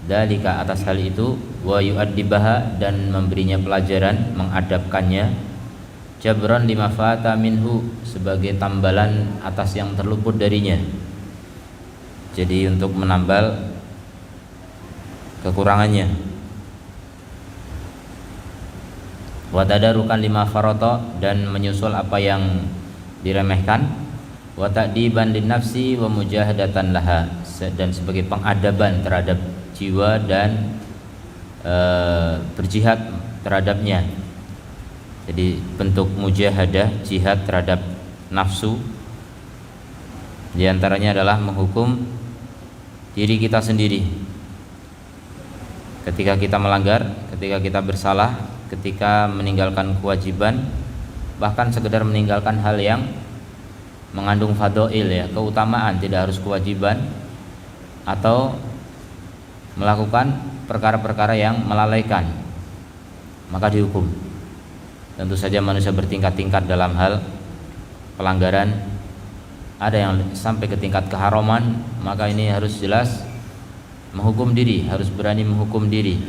dalika atas hal itu, wa yu'addibaha dan memberinya pelajaran, mengadabkannya, jabran lima fata minhu sebagai tambalan atas yang terluput darinya. Jadi untuk menambal kekurangannya. Wa tadarukan lima farata dan menyusul apa yang diremehkan, wa ta'diban linnafsi wa mujahadatan laha dan sebagai pengadaban terhadap jiwa dan berjihad terhadapnya. Jadi bentuk mujahadah, jihad terhadap nafsu, di antaranya adalah menghukum diri kita sendiri ketika kita melanggar, ketika kita bersalah, ketika meninggalkan kewajiban, bahkan sekedar meninggalkan hal yang mengandung fadhail, ya, keutamaan, tidak harus kewajiban, atau melakukan perkara-perkara yang melalaikan, maka dihukum. Tentu saja manusia bertingkat-tingkat dalam hal pelanggaran. Ada yang sampai ke tingkat keharaman, maka ini harus jelas menghukum diri, harus berani menghukum diri.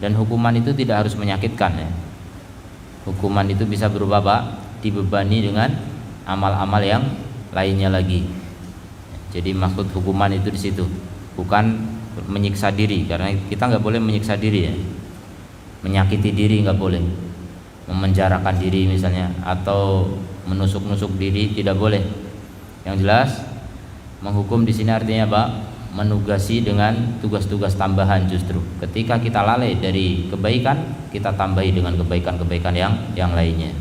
Dan hukuman itu tidak harus menyakitkan, ya. Hukuman itu bisa berupa apa? Dibebani dengan amal-amal yang lainnya lagi. Jadi maksud hukuman itu di situ, bukan menyiksa diri, karena kita nggak boleh menyiksa diri, ya. Menyakiti diri nggak boleh, memenjarakan diri misalnya, atau menusuk-nusuk diri tidak boleh. Yang jelas menghukum di sini artinya apa? Menugasi dengan tugas-tugas tambahan. Justru ketika kita lalai dari kebaikan, kita tambahi dengan kebaikan-kebaikan yang lainnya.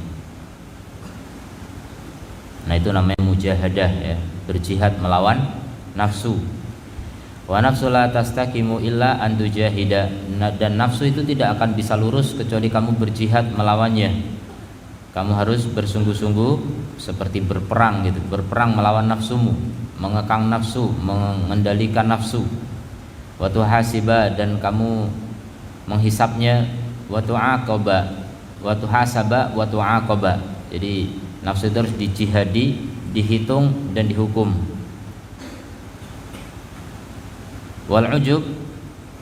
Nah, itu namanya mujahadah, ya, berjihad melawan nafsu. Wa nafsu la tastaqimu illa an tujahida, dan nafsu itu tidak akan bisa lurus kecuali kamu berjihad melawannya. Kamu harus bersungguh-sungguh seperti berperang gitu, berperang melawan nafsumu, mengekang nafsu, mengendalikan nafsu. Wa tuhasiba, dan kamu menghisapnya, wa tu'aqaba, wa tuhasaba, wa tu'aqaba. Jadi nafsu itu harus dijihadi, dihitung dan dihukum. Wal ujub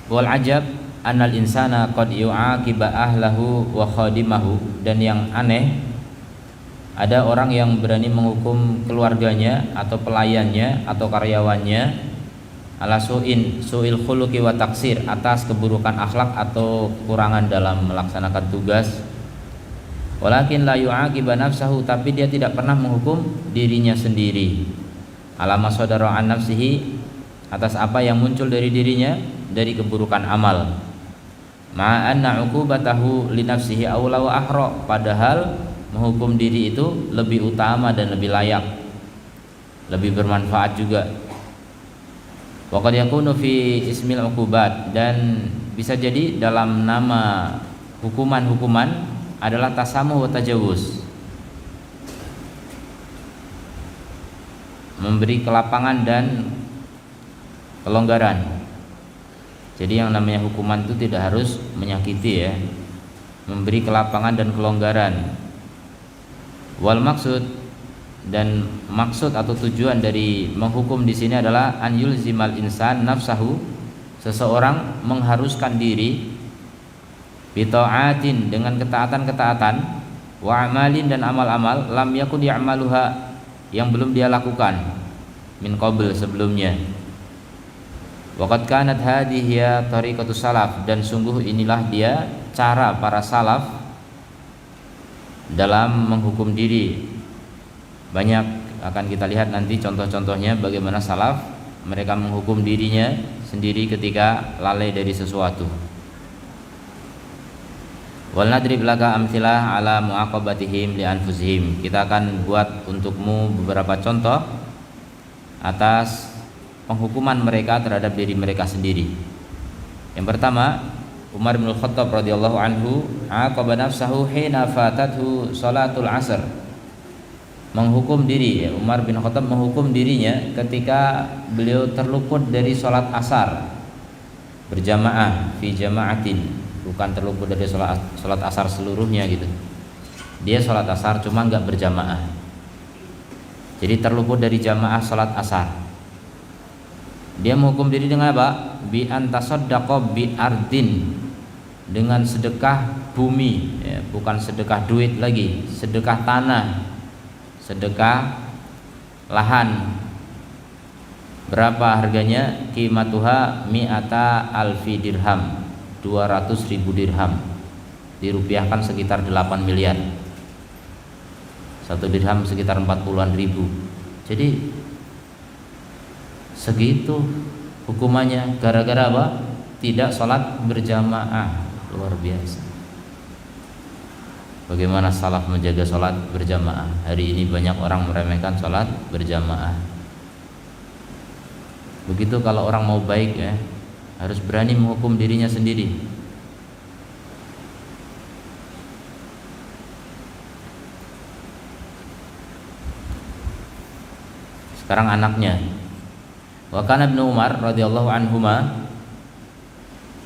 wal ajab annal insana qad yu'aqiba ahlahu wa khadimahu, dan yang aneh, ada orang yang berani menghukum keluarganya atau pelayannya atau karyawannya ala su'il khuluqi wa taksir, atas keburukan akhlak atau kekurangan dalam melaksanakan tugas. Walakin la yu'aqiba nafsahu, tapi dia tidak pernah menghukum dirinya sendiri. Ala ma sadara an nafsihi, atas apa yang muncul dari dirinya dari keburukan amal. Ma'anna 'uqubatahu li nafsihi aula wa ahra, padahal menghukum diri itu lebih utama dan lebih layak, lebih bermanfaat juga. Wa qad yakunu fi ismil 'uqubat, dan bisa jadi dalam nama hukuman-hukuman adalah tasamuh wa tajawuz, memberi kelapangan dan kelonggaran. Jadi yang namanya hukuman itu tidak harus menyakiti, ya, memberi kelapangan dan kelonggaran. Wal maksud, dan maksud atau tujuan dari menghukum di sini adalah an yulzimal insan nafsahu, seseorang mengharuskan diri bita'atin, dengan ketaatan-ketaatan, wa amalin, dan amal-amal lam yakun ya'maluha, yang belum dia lakukan min qabl, sebelumnya. Waqad kanat hadhihi tariqatus salaf, dan sungguh inilah dia cara para salaf dalam menghukum diri. Banyak akan kita lihat nanti contoh-contohnya bagaimana salaf mereka menghukum dirinya sendiri ketika lalai dari sesuatu. Wal nadrib laka amthilah ala muaqabatihim li anfusihim, kita akan buat untukmu beberapa contoh atas penghukuman mereka terhadap diri mereka sendiri. Yang pertama, Umar bin Khattab radhiyallahu anhu aqaba nafsahu hina fatathu salatul asr. Menghukum diri, ya, Umar bin Khattab menghukum dirinya ketika beliau terluput dari salat asar berjamaah, fi jama'atin, bukan terluput dari salat asar seluruhnya gitu. Dia salat asar cuma enggak berjamaah. Jadi terluput dari jamaah salat asar. Dia menghukum diri dengan apa? bi antasaddaqa bi ardin, dengan sedekah bumi ya, bukan sedekah duit lagi, sedekah tanah, sedekah lahan. Berapa harganya? Qimatuha mi'ata alfi dirham, 200.000 dirham, dirupiahkan sekitar 8 miliar. Satu dirham sekitar 40-an ribu. Jadi segitu hukumannya gara-gara apa? Tidak sholat berjamaah. Luar biasa. Bagaimana salaf menjaga sholat berjamaah? Hari ini banyak orang meremehkan sholat berjamaah. Begitu kalau orang mau baik ya, harus berani menghukum dirinya sendiri. Sekarang anaknya. Wa kana Ibnu Umar radhiyallahu anhuma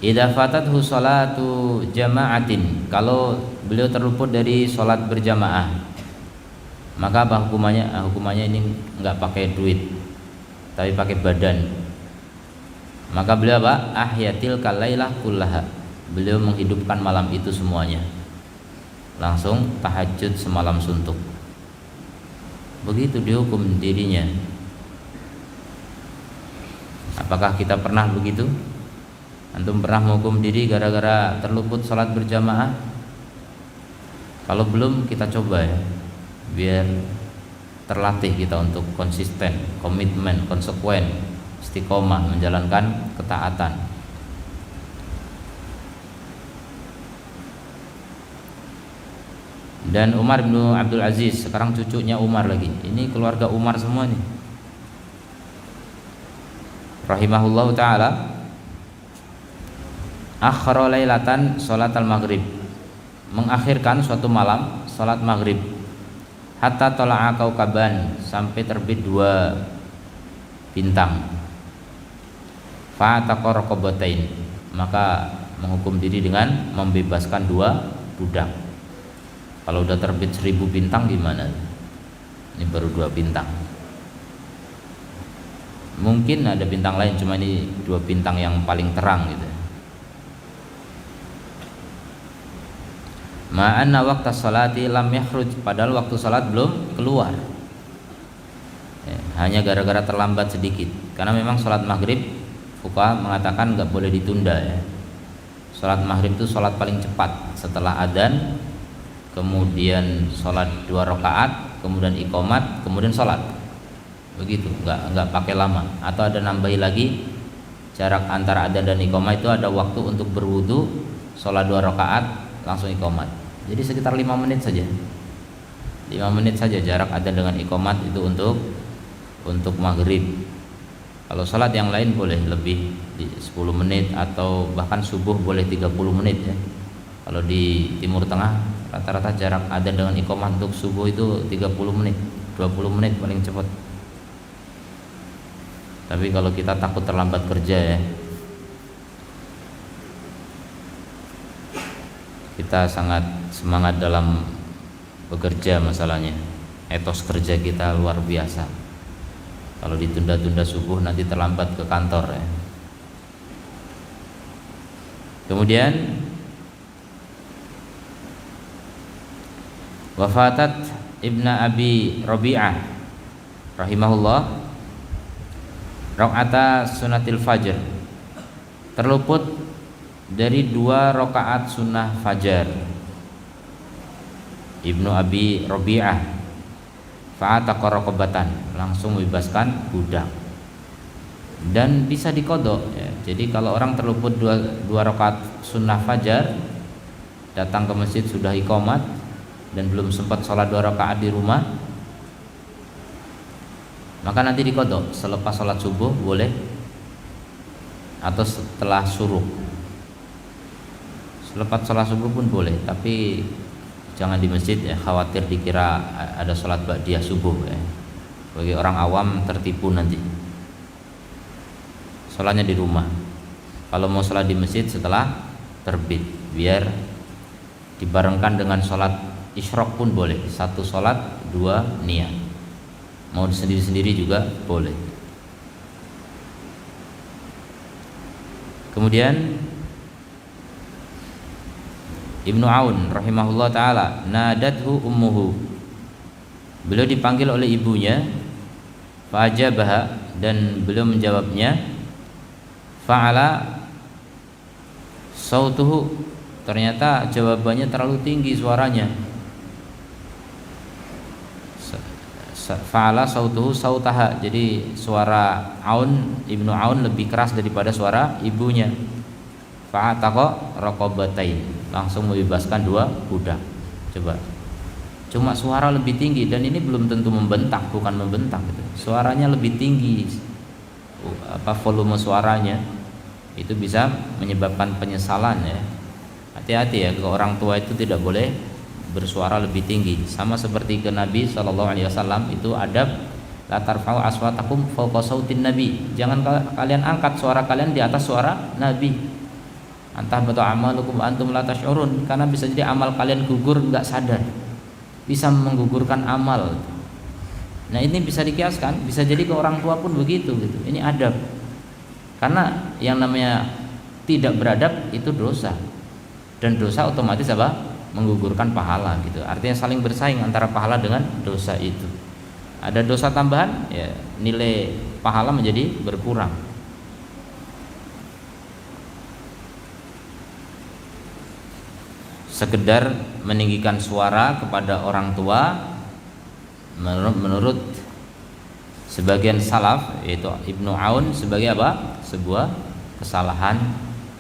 idza fatathu salatu jama'atin, kalau beliau terluput dari salat berjamaah, maka apa hukumannya? Hukumannya ini enggak pakai duit, tapi pakai badan. Maka beliau apa? Ahyatil kalailah kullaha, beliau menghidupkan malam itu semuanya, langsung tahajud semalam suntuk. Begitu dihukum dirinya. Apakah kita pernah begitu? Antum pernah menghukum diri gara-gara terluput salat berjamaah? Kalau belum, kita coba ya, biar terlatih kita untuk konsisten, komitmen, konsekuen, istiqomah menjalankan ketaatan. Dan Umar bin Abdul Aziz, sekarang cucunya Umar lagi. Ini keluarga Umar semua nih, rahimahullahu ta'ala. Akhara lailatan salatal maghrib, mengakhirkan suatu malam salat maghrib, hatta tala'a kaukaban, sampai terbit 2 bintang. Fa'ataqa raqabatain, maka menghukum diri dengan membebaskan 2 budak. Kalau udah terbit 1000 bintang gimana? Ini baru 2 bintang. Mungkin ada bintang lain, cuma ini 2 bintang yang paling terang gitu. Ma'anna waqta sholati lam yakhruj, padahal waktu salat belum keluar ya, hanya gara-gara terlambat sedikit. Karena memang salat maghrib fuqaha mengatakan nggak boleh ditunda ya. Salat maghrib itu salat paling cepat, setelah adzan, kemudian salat 2 rakaat, kemudian iqamat, kemudian salat. Begitu, nggak pakai lama. Atau ada nambahi lagi, jarak antara adzan dan iqamah itu ada waktu untuk berwudu, salat 2 rakaat, langsung iqamat. Jadi sekitar 5 menit saja. 5 menit saja jarak adzan dengan iqamat itu untuk maghrib. Kalau salat yang lain boleh lebih, di 10 menit atau bahkan subuh boleh 30 menit ya. Kalau di Timur Tengah rata-rata jarak adzan dengan iqamat untuk subuh itu 30 menit, 20 menit paling cepat. Tapi kalau kita takut terlambat kerja ya, kita sangat semangat dalam bekerja, masalahnya etos kerja kita luar biasa. Kalau ditunda-tunda subuh nanti terlambat ke kantor ya. Kemudian wafatat Ibnu Abi Rabi'ah rahimahullah rakaat sunatil fajr, terluput dari 2 rakaat sunnah fajar. Ibnu Abi Rabi'ah fa'ataqa raqabatan, langsung membebaskan budak. Dan bisa diqadha ya. Jadi kalau orang terluput 2 rakaat sunnah fajar, datang ke masjid sudah iqamat dan belum sempat sholat 2 rakaat di rumah, maka nanti diqadha selepas sholat subuh boleh, atau setelah suruh. Selepas sholat subuh pun boleh, tapi jangan di masjid ya, khawatir dikira ada sholat ba'diyah subuh ya. Bagi orang awam tertipu nanti. Sholatnya di rumah. Kalau mau sholat di masjid setelah terbit, biar dibarengkan dengan sholat isyraq pun boleh. 1 sholat 2 niat. Mau sendiri-sendiri juga boleh. Kemudian Ibnu Aun rahimahullah taala, nadathu ummuhu, beliau dipanggil oleh ibunya, fa'ajabaha, dan beliau menjawabnya, fa'ala sautuhu, ternyata jawabannya terlalu tinggi suaranya, fa'ala sautuhu sautaha, jadi suara Ibnu Aun lebih keras daripada suara ibunya. Fa'ataqa raqabatain, langsung membebaskan 2 budak. Coba, cuma suara lebih tinggi, dan ini belum tentu membentak, bukan membentak gitu. Suaranya lebih tinggi, volume suaranya itu bisa menyebabkan penyesalan ya. Hati-hati ya, ke orang tua itu tidak boleh bersuara lebih tinggi. Sama seperti ke Nabi SAW itu adab, la tarfa'u aswatakum fawqa sautin nabi, jangan kalian angkat suara kalian di atas suara Nabi. Antah batu amalukum antum la tash'urun, karena bisa jadi amal kalian gugur enggak sadar, bisa menggugurkan amal. Nah ini bisa dikiaskan, bisa jadi ke orang tua pun begitu gitu. Ini adab, karena yang namanya tidak beradab itu dosa, dan dosa otomatis apa? Menggugurkan pahala gitu. Artinya saling bersaing antara pahala dengan dosa itu. Ada dosa tambahan, ya nilai pahala menjadi berkurang. Sekedar meninggikan suara kepada orang tua menurut sebagian salaf, yaitu Ibnu Aun, sebagai apa? Sebuah kesalahan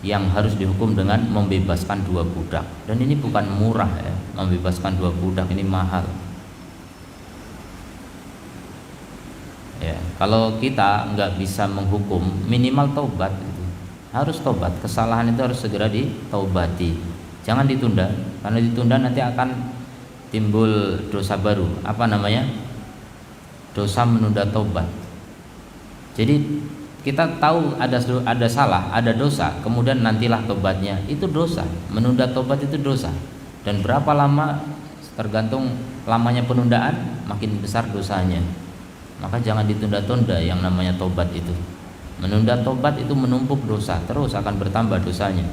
yang harus dihukum dengan membebaskan 2 budak. Dan ini bukan murah ya, membebaskan 2 budak ini mahal. Ya, kalau kita nggak bisa menghukum, minimal taubat gitu. Harus taubat, kesalahan itu harus segera ditaubati. Jangan ditunda, karena ditunda nanti akan timbul dosa baru. Apa namanya? Dosa menunda taubat. Jadi kita tahu ada salah, ada dosa, kemudian nantilah tobatnya, itu dosa. Menunda tobat itu dosa. Dan berapa lama, tergantung lamanya penundaan, makin besar dosanya. Maka jangan ditunda-tunda yang namanya tobat itu. Menunda tobat itu menumpuk dosa, terus akan bertambah dosanya.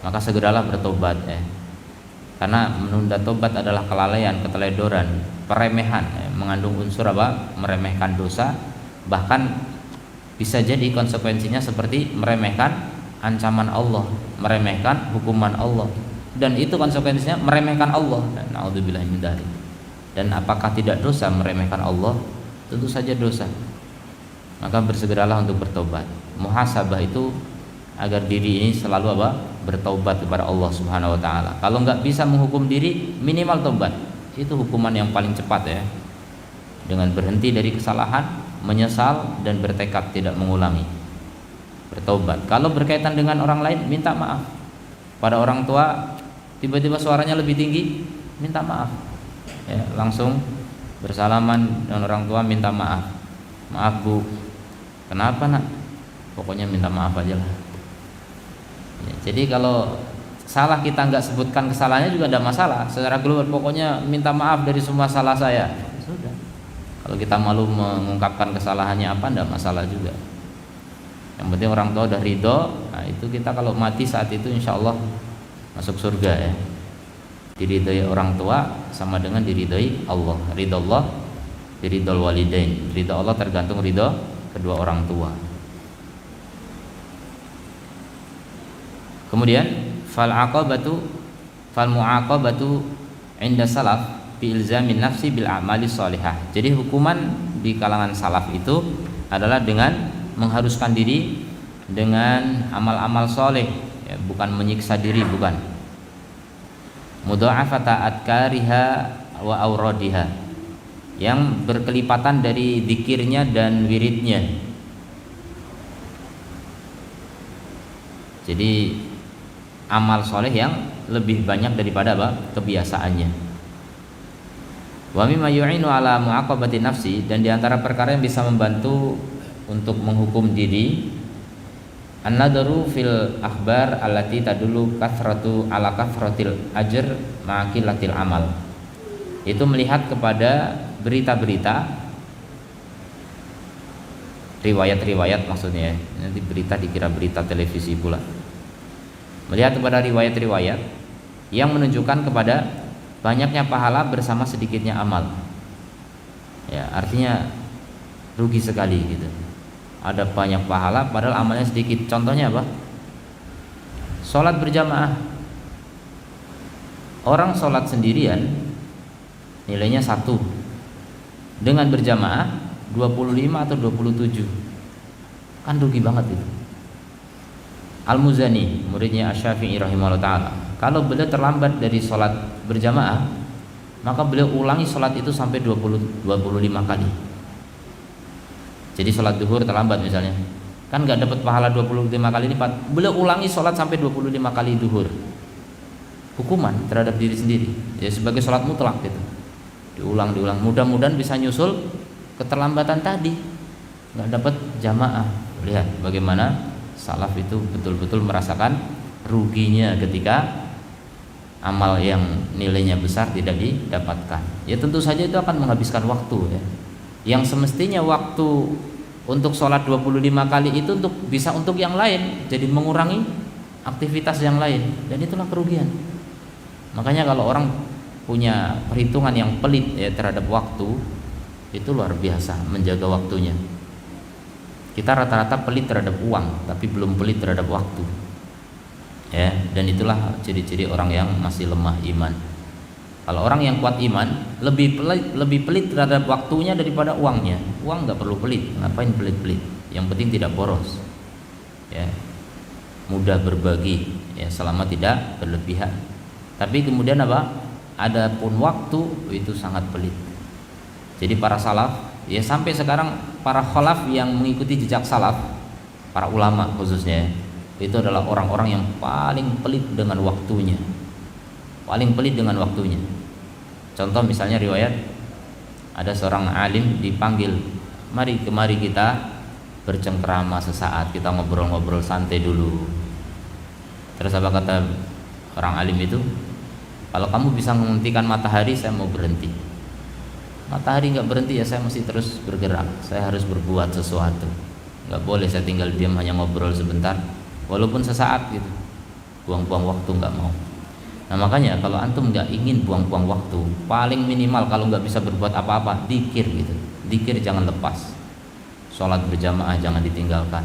Maka segeralah bertobat ya. Karena menunda tobat adalah kelalaian, keteledoran, peremehan ya. Mengandung unsur apa? Meremehkan dosa. Bahkan bisa jadi konsekuensinya seperti meremehkan ancaman Allah, meremehkan hukuman Allah. Dan itu konsekuensinya meremehkan Allah. Na'udzubillahi min dzalik. Dan apakah tidak dosa meremehkan Allah? Tentu saja dosa. Maka bersegeralah untuk bertobat. Muhasabah itu agar diri ini selalu apa? Bertaubat kepada Allah Subhanahu wa taala. Kalau enggak bisa menghukum diri, minimal tobat. Itu hukuman yang paling cepat ya. Dengan berhenti dari kesalahan, menyesal dan bertekad tidak mengulangi. Bertobat. Kalau berkaitan dengan orang lain, minta maaf. Pada orang tua tiba-tiba suaranya lebih tinggi, minta maaf. Ya, langsung bersalaman dengan orang tua, minta maaf. Maaf Bu. Kenapa nak? Pokoknya minta maaf aja lah. Ya, jadi kalau salah kita nggak sebutkan kesalahannya juga ada masalah. Secara global pokoknya minta maaf dari semua salah saya. Sudah. Kalau kita malu mengungkapkan kesalahannya apa, enggak masalah juga. Yang penting orang tua udah ridho. Nah itu kita kalau mati saat itu insya Allah masuk surga ya. Diridhoi orang tua sama dengan diridhoi Allah. Ridho Allah, diridhol walidain. Ridho Allah tergantung ridho kedua orang tua. Kemudian fal mu'aqabatu inda salaf bi ilzamin nafsi bil a'mali shalihah. Jadi hukuman di kalangan salaf itu adalah dengan mengharuskan diri dengan amal-amal soleh ya, bukan menyiksa diri, bukan. Mudha'afata adkariha wa auradiha, yang berkelipatan dari zikirnya dan wiridnya. Jadi amal soleh yang lebih banyak daripada apa? Kebiasaannya. Wa mimma yu'inu ala mu'aqabati nafsi, dan diantara perkara yang bisa membantu untuk menghukum diri, an-nadharu fil akhbar allati tadullu kathratu ala kathratil ajr ma'aqilatil amal. Itu melihat kepada berita-berita riwayat-riwayat maksudnya, nanti berita dikira berita televisi pula. Melihat kepada riwayat-riwayat yang menunjukkan kepada banyaknya pahala bersama sedikitnya amal. Ya, artinya rugi sekali gitu. Ada banyak pahala padahal amalnya sedikit. Contohnya apa? Sholat berjamaah. Orang sholat sendirian nilainya 1, dengan berjamaah 25 atau 27. Kan rugi banget itu. Al-Muzani, muridnya Asy-Syafi'i rahimahullah ta'ala, kalau beliau terlambat dari sholat berjamaah, maka beliau ulangi sholat itu sampai 25 kali. Jadi sholat duhur terlambat misalnya, kan gak dapat pahala 25 kali lipat, beliau ulangi sholat sampai 25 kali duhur. Hukuman terhadap diri sendiri, ya sebagai sholat mutlak gitu. Diulang, mudah-mudahan bisa nyusul keterlambatan tadi, gak dapat jamaah. Lihat bagaimana salaf itu betul-betul merasakan ruginya ketika amal yang nilainya besar tidak didapatkan. Ya tentu saja itu akan menghabiskan waktu ya. Yang semestinya waktu untuk sholat 25 kali itu bisa untuk yang lain, jadi mengurangi aktivitas yang lain, dan itulah kerugian. Makanya kalau orang punya perhitungan yang pelit ya terhadap waktu, itu luar biasa menjaga waktunya. Kita rata-rata pelit terhadap uang, tapi belum pelit terhadap waktu. Ya, dan itulah ciri-ciri orang yang masih lemah iman. Kalau orang yang kuat iman, lebih pelit terhadap waktunya daripada uangnya. Uang nggak perlu pelit, ngapain pelit-pelit? Yang penting tidak boros. Ya, mudah berbagi, ya selama tidak berlebihan. Tapi kemudian apa? Adapun waktu itu sangat pelit. Jadi para salaf, ya sampai sekarang para khalaf yang mengikuti jejak salaf, para ulama khususnya, itu adalah orang-orang yang paling pelit dengan waktunya. Paling pelit dengan waktunya. Contoh misalnya riwayat, ada seorang alim dipanggil, kemari kita bercengkrama sesaat, kita ngobrol-ngobrol santai dulu. Terus apa kata orang alim itu? Kalau kamu bisa menghentikan matahari, saya mau berhenti. Matahari nggak berhenti ya saya mesti terus bergerak, saya harus berbuat sesuatu. Nggak boleh saya tinggal diam hanya ngobrol sebentar, walaupun sesaat gitu. Buang-buang waktu nggak mau. Nah makanya kalau antum nggak ingin buang-buang waktu, paling minimal kalau nggak bisa berbuat apa-apa, dzikir gitu. Dzikir jangan lepas. Sholat berjamaah jangan ditinggalkan.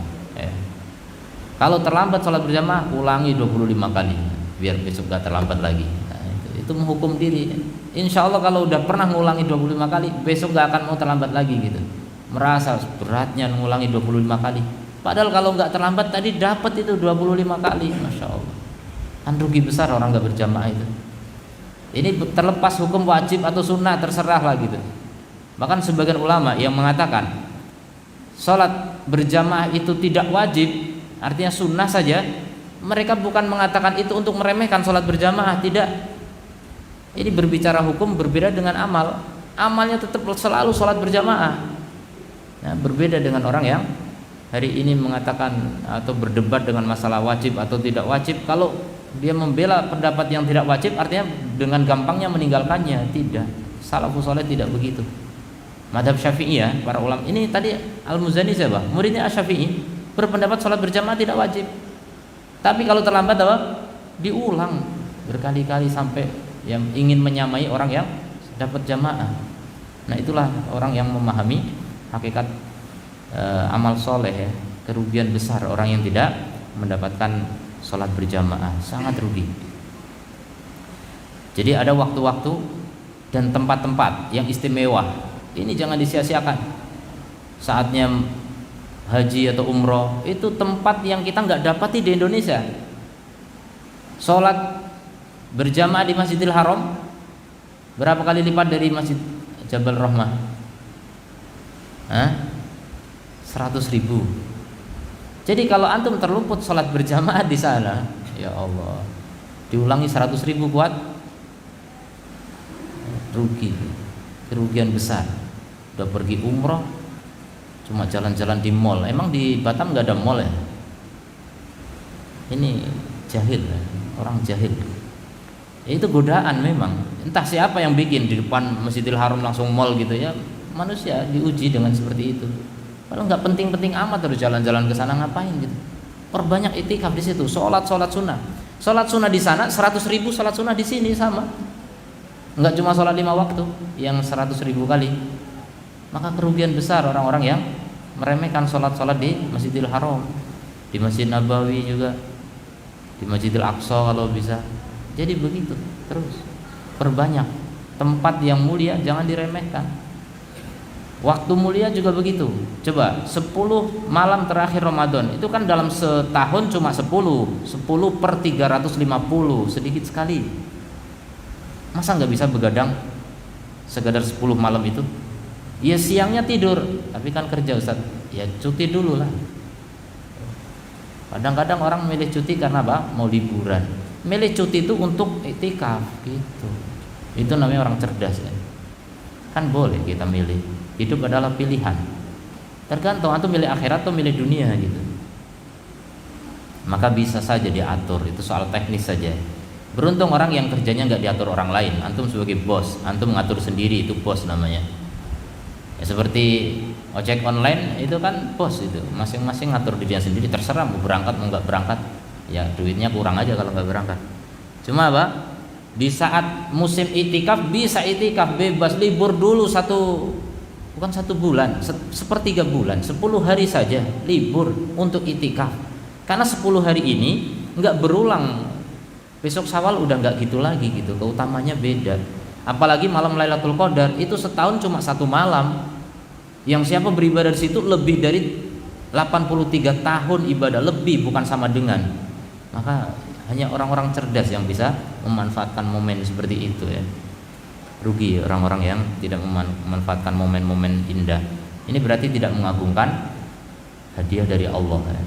Kalau terlambat sholat berjamaah, ulangi 25 kali, biar besok nggak terlambat lagi. Nah, itu menghukum diri. Insya Allah kalau udah pernah ngulangi 25 kali, besok gak akan mau terlambat lagi gitu. Merasa beratnya ngulangi 25 kali. Padahal kalau gak terlambat tadi dapat itu 25 kali. Masya Allah. Kan rugi besar orang gak berjamaah itu. Ini terlepas hukum wajib atau sunnah, terserah lah gitu. Bahkan sebagian ulama yang mengatakan sholat berjamaah itu tidak wajib, artinya sunnah saja. Mereka bukan mengatakan itu untuk meremehkan sholat berjamaah, tidak. Ini berbicara hukum berbeda dengan amal. Amalnya tetap selalu sholat berjamaah. Nah, berbeda dengan orang yang hari ini mengatakan atau berdebat dengan masalah wajib atau tidak wajib. Kalau dia membela pendapat yang tidak wajib, artinya dengan gampangnya meninggalkannya. Tidak. Salafus saleh tidak begitu. Mazhab Syafi'iyah, para ulama ini tadi Al-Muzani siapa? Muridnya Asy-Syafi'i, berpendapat sholat berjamaah tidak wajib. Tapi kalau terlambat apa? Diulang berkali-kali sampai yang ingin menyamai orang yang dapat jamaah. Nah itulah orang yang memahami hakikat amal soleh ya. Kerugian besar orang yang tidak mendapatkan sholat berjamaah, sangat rugi. Jadi ada waktu-waktu dan tempat-tempat yang istimewa. Ini jangan disia-siakan. Saatnya haji atau umroh, itu tempat yang kita nggak dapati di Indonesia. Sholat berjamaah di Masjidil Haram berapa kali lipat dari Masjid Jabal Rahmah? 100.000. Jadi kalau antum terluput sholat berjamaah di sana, ya Allah, diulangi 100.000 kuat, rugi, kerugian besar. Udah pergi umroh, cuma jalan-jalan di mall. Emang di Batam nggak ada mall ya? Ini jahil, orang jahil. Itu godaan memang. Entah siapa yang bikin di depan Masjidil Haram langsung mall gitu ya. Manusia diuji dengan seperti itu. Kalau nggak penting-penting amat terus jalan-jalan ke sana ngapain gitu. Perbanyak itikaf di situ, sholat sunnah. Sholat sunnah di sana 100.000, sholat sunnah di sini sama. Nggak cuma sholat 5 waktu yang 100.000 kali. Maka kerugian besar orang-orang yang meremehkan sholat-sholat di Masjidil Haram, di Masjid Nabawi juga, di Masjidil Aqsa kalau bisa. Jadi begitu terus. Perbanyak tempat yang mulia, jangan diremehkan. Waktu mulia juga begitu. Coba 10 malam terakhir Ramadan itu kan dalam setahun cuma 10 per 350, sedikit sekali. Masa nggak bisa begadang sekedar 10 malam itu? Ya siangnya tidur, tapi kan kerja Ustaz. Ya cuti dulu lah. Kadang-kadang orang milih cuti karena apa? Mau liburan. Milih cuti itu untuk iktikaf gitu. Itu namanya orang cerdas ya. Kan boleh kita milih. Hidup adalah pilihan. Tergantung antum milih akhirat atau milih dunia gitu. Maka bisa saja diatur, itu soal teknis saja. Beruntung orang yang kerjanya nggak diatur orang lain. Antum sebagai bos, antum mengatur sendiri, itu bos namanya. Ya, seperti ojek online itu kan bos itu, masing-masing ngatur dirinya sendiri, terserah mau berangkat mau nggak berangkat. Ya duitnya kurang aja kalau nggak berangkat. Cuma apa? Di saat musim itikaf bisa itikaf bebas, libur dulu bukan 1 bulan, sepertiga bulan, 10 hari saja libur untuk itikaf. Karena 10 hari ini nggak berulang. Besok Syawal udah nggak gitu lagi gitu, keutamanya beda. Apalagi malam Lailatul Qadar itu setahun cuma 1 malam. Yang siapa beribadah di situ lebih dari 83 tahun ibadah lebih, bukan sama dengan. Maka hanya orang-orang cerdas yang bisa memanfaatkan momen seperti itu ya. Rugi orang-orang yang tidak memanfaatkan momen-momen indah. Ini berarti tidak mengagungkan hadiah dari Allah ya.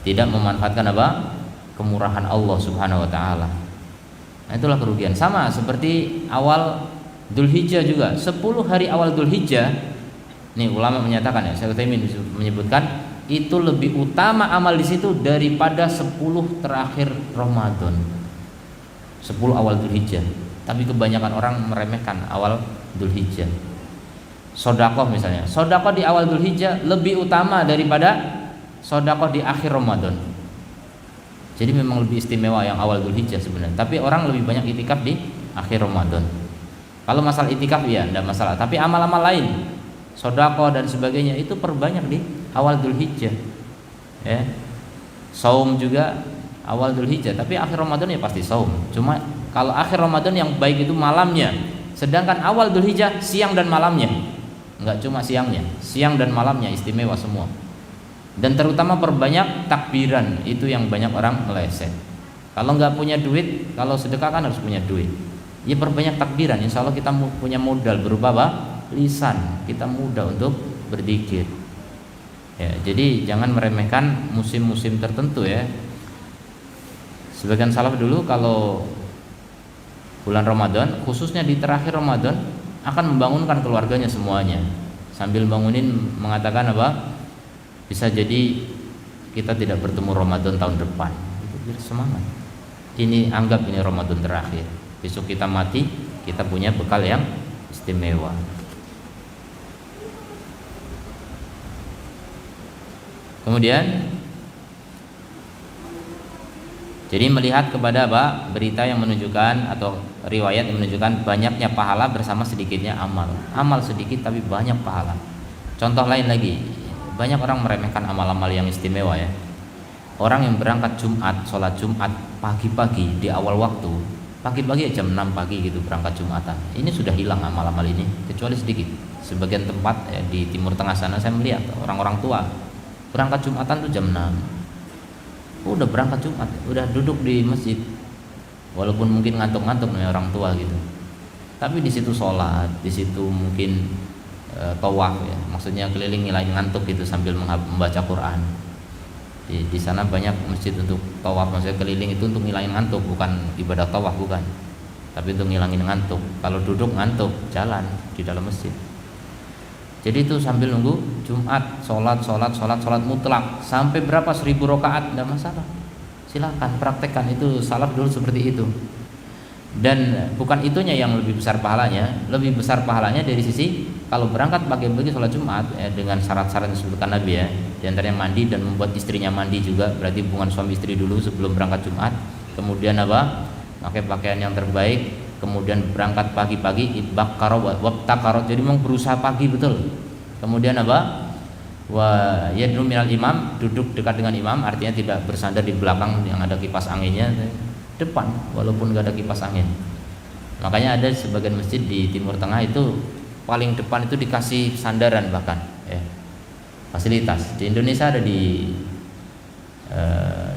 Tidak memanfaatkan apa? Kemurahan Allah Subhanahu wa taala. Nah, itulah kerugian. Sama seperti awal Dzulhijjah juga. 10 hari awal Dzulhijjah. Nih ulama menyatakan ya, Syekh Utsaimin menyebutkan itu lebih utama amal di situ daripada 10 terakhir Ramadan. 10 awal Dzulhijjah. Tapi kebanyakan orang meremehkan awal Dzulhijjah. Sedekah misalnya, sedekah di awal Dzulhijjah lebih utama daripada sedekah di akhir Ramadan. Jadi memang lebih istimewa yang awal Dzulhijjah sebenarnya. Tapi orang lebih banyak itikaf di akhir Ramadan. Kalau masalah itikaf ya tidak masalah. Tapi amal-amal lain, sedekah dan sebagainya itu perbanyak di awal Dzulhijjah. Ya. Saum juga awal Dzulhijjah, tapi akhir Ramadan ya pasti saum. Cuma kalau akhir Ramadan yang baik itu malamnya, sedangkan awal Dzulhijjah siang dan malamnya. Enggak cuma siangnya, siang dan malamnya istimewa semua. Dan terutama perbanyak takbiran, itu yang banyak orang meleset. Kalau nggak punya duit, kalau sedekah kan harus punya duit. Ya perbanyak takbiran, insya Allah kita punya modal berupa apa? Lisan, kita mudah untuk berzikir. Ya, jadi jangan meremehkan musim-musim tertentu ya. Sebagian salaf dulu kalau bulan Ramadan, khususnya di terakhir Ramadan, akan membangunkan keluarganya semuanya. Sambil bangunin mengatakan apa? Bisa jadi kita tidak bertemu Ramadan tahun depan. Itu biar semangat. Ini anggap ini Ramadan terakhir. Besok kita mati, kita punya bekal yang istimewa. Kemudian jadi melihat kepada apa? Berita yang menunjukkan atau riwayat yang menunjukkan banyaknya pahala bersama sedikitnya amal. Amal sedikit tapi banyak pahala. Contoh lain lagi, banyak orang meremehkan amal-amal yang istimewa ya. Orang yang berangkat Jumat, sholat Jumat pagi-pagi di awal waktu, pagi-pagi jam 6 pagi gitu berangkat Jumatan. Ini sudah hilang amal-amal ini, kecuali sedikit. Sebagian tempat ya, di Timur Tengah sana saya melihat orang-orang tua berangkat Jumatan tuh jam 6. Udah berangkat Jumat, udah duduk di masjid, walaupun mungkin ngantuk-ngantuk nih orang tua gitu. Tapi di situ sholat, di situ mungkin tawaf ya, maksudnya keliling ngilangin ngantuk gitu sambil membaca Quran. Di sana banyak masjid untuk tawaf, maksudnya keliling itu untuk ngilangin ngantuk, bukan ibadah tawaf bukan, tapi untuk ngilangin ngantuk. Kalau duduk ngantuk, jalan di dalam masjid. Jadi itu sambil nunggu Jumat, sholat mutlak sampai berapa 1000 rakaat tidak masalah. Silakan praktekkan, itu salaf dulu seperti itu. Dan bukan itunya yang lebih besar pahalanya, lebih besar pahalanya dari sisi kalau berangkat pagi-pagi sholat Jumat dengan syarat-syarat yang disebutkan Nabi ya, di antaranya mandi dan membuat istrinya mandi juga, berarti hubungan suami istri dulu sebelum berangkat Jumat. Kemudian apa? Pakai pakaian yang terbaik, kemudian berangkat pagi-pagi, ibakaro wabtakaro, jadi memang berusaha pagi betul. Kemudian apa? Wa yadnu minal imam, duduk dekat dengan imam, artinya tidak bersandar di belakang yang ada kipas anginnya, depan walaupun gak ada kipas angin. Makanya ada sebagian masjid di Timur Tengah itu paling depan itu dikasih sandaran bahkan ya, fasilitas. Di Indonesia ada di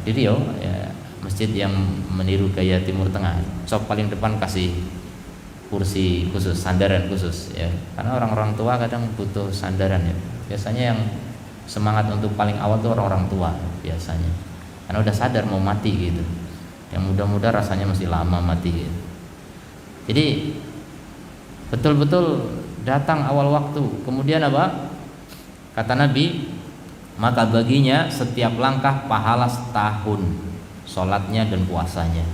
Riau ya, masjid yang meniru gaya Timur Tengah. Sok paling depan kasih kursi khusus, sandaran khusus ya, karena orang-orang tua kadang butuh sandaran ya. Biasanya yang semangat untuk paling awal tuh orang-orang tua biasanya, karena udah sadar mau mati gitu. Yang muda-muda rasanya masih lama mati gitu. Jadi betul-betul datang awal waktu. Kemudian apa? Kata Nabi, maka baginya setiap langkah pahala setahun sholatnya dan puasanya.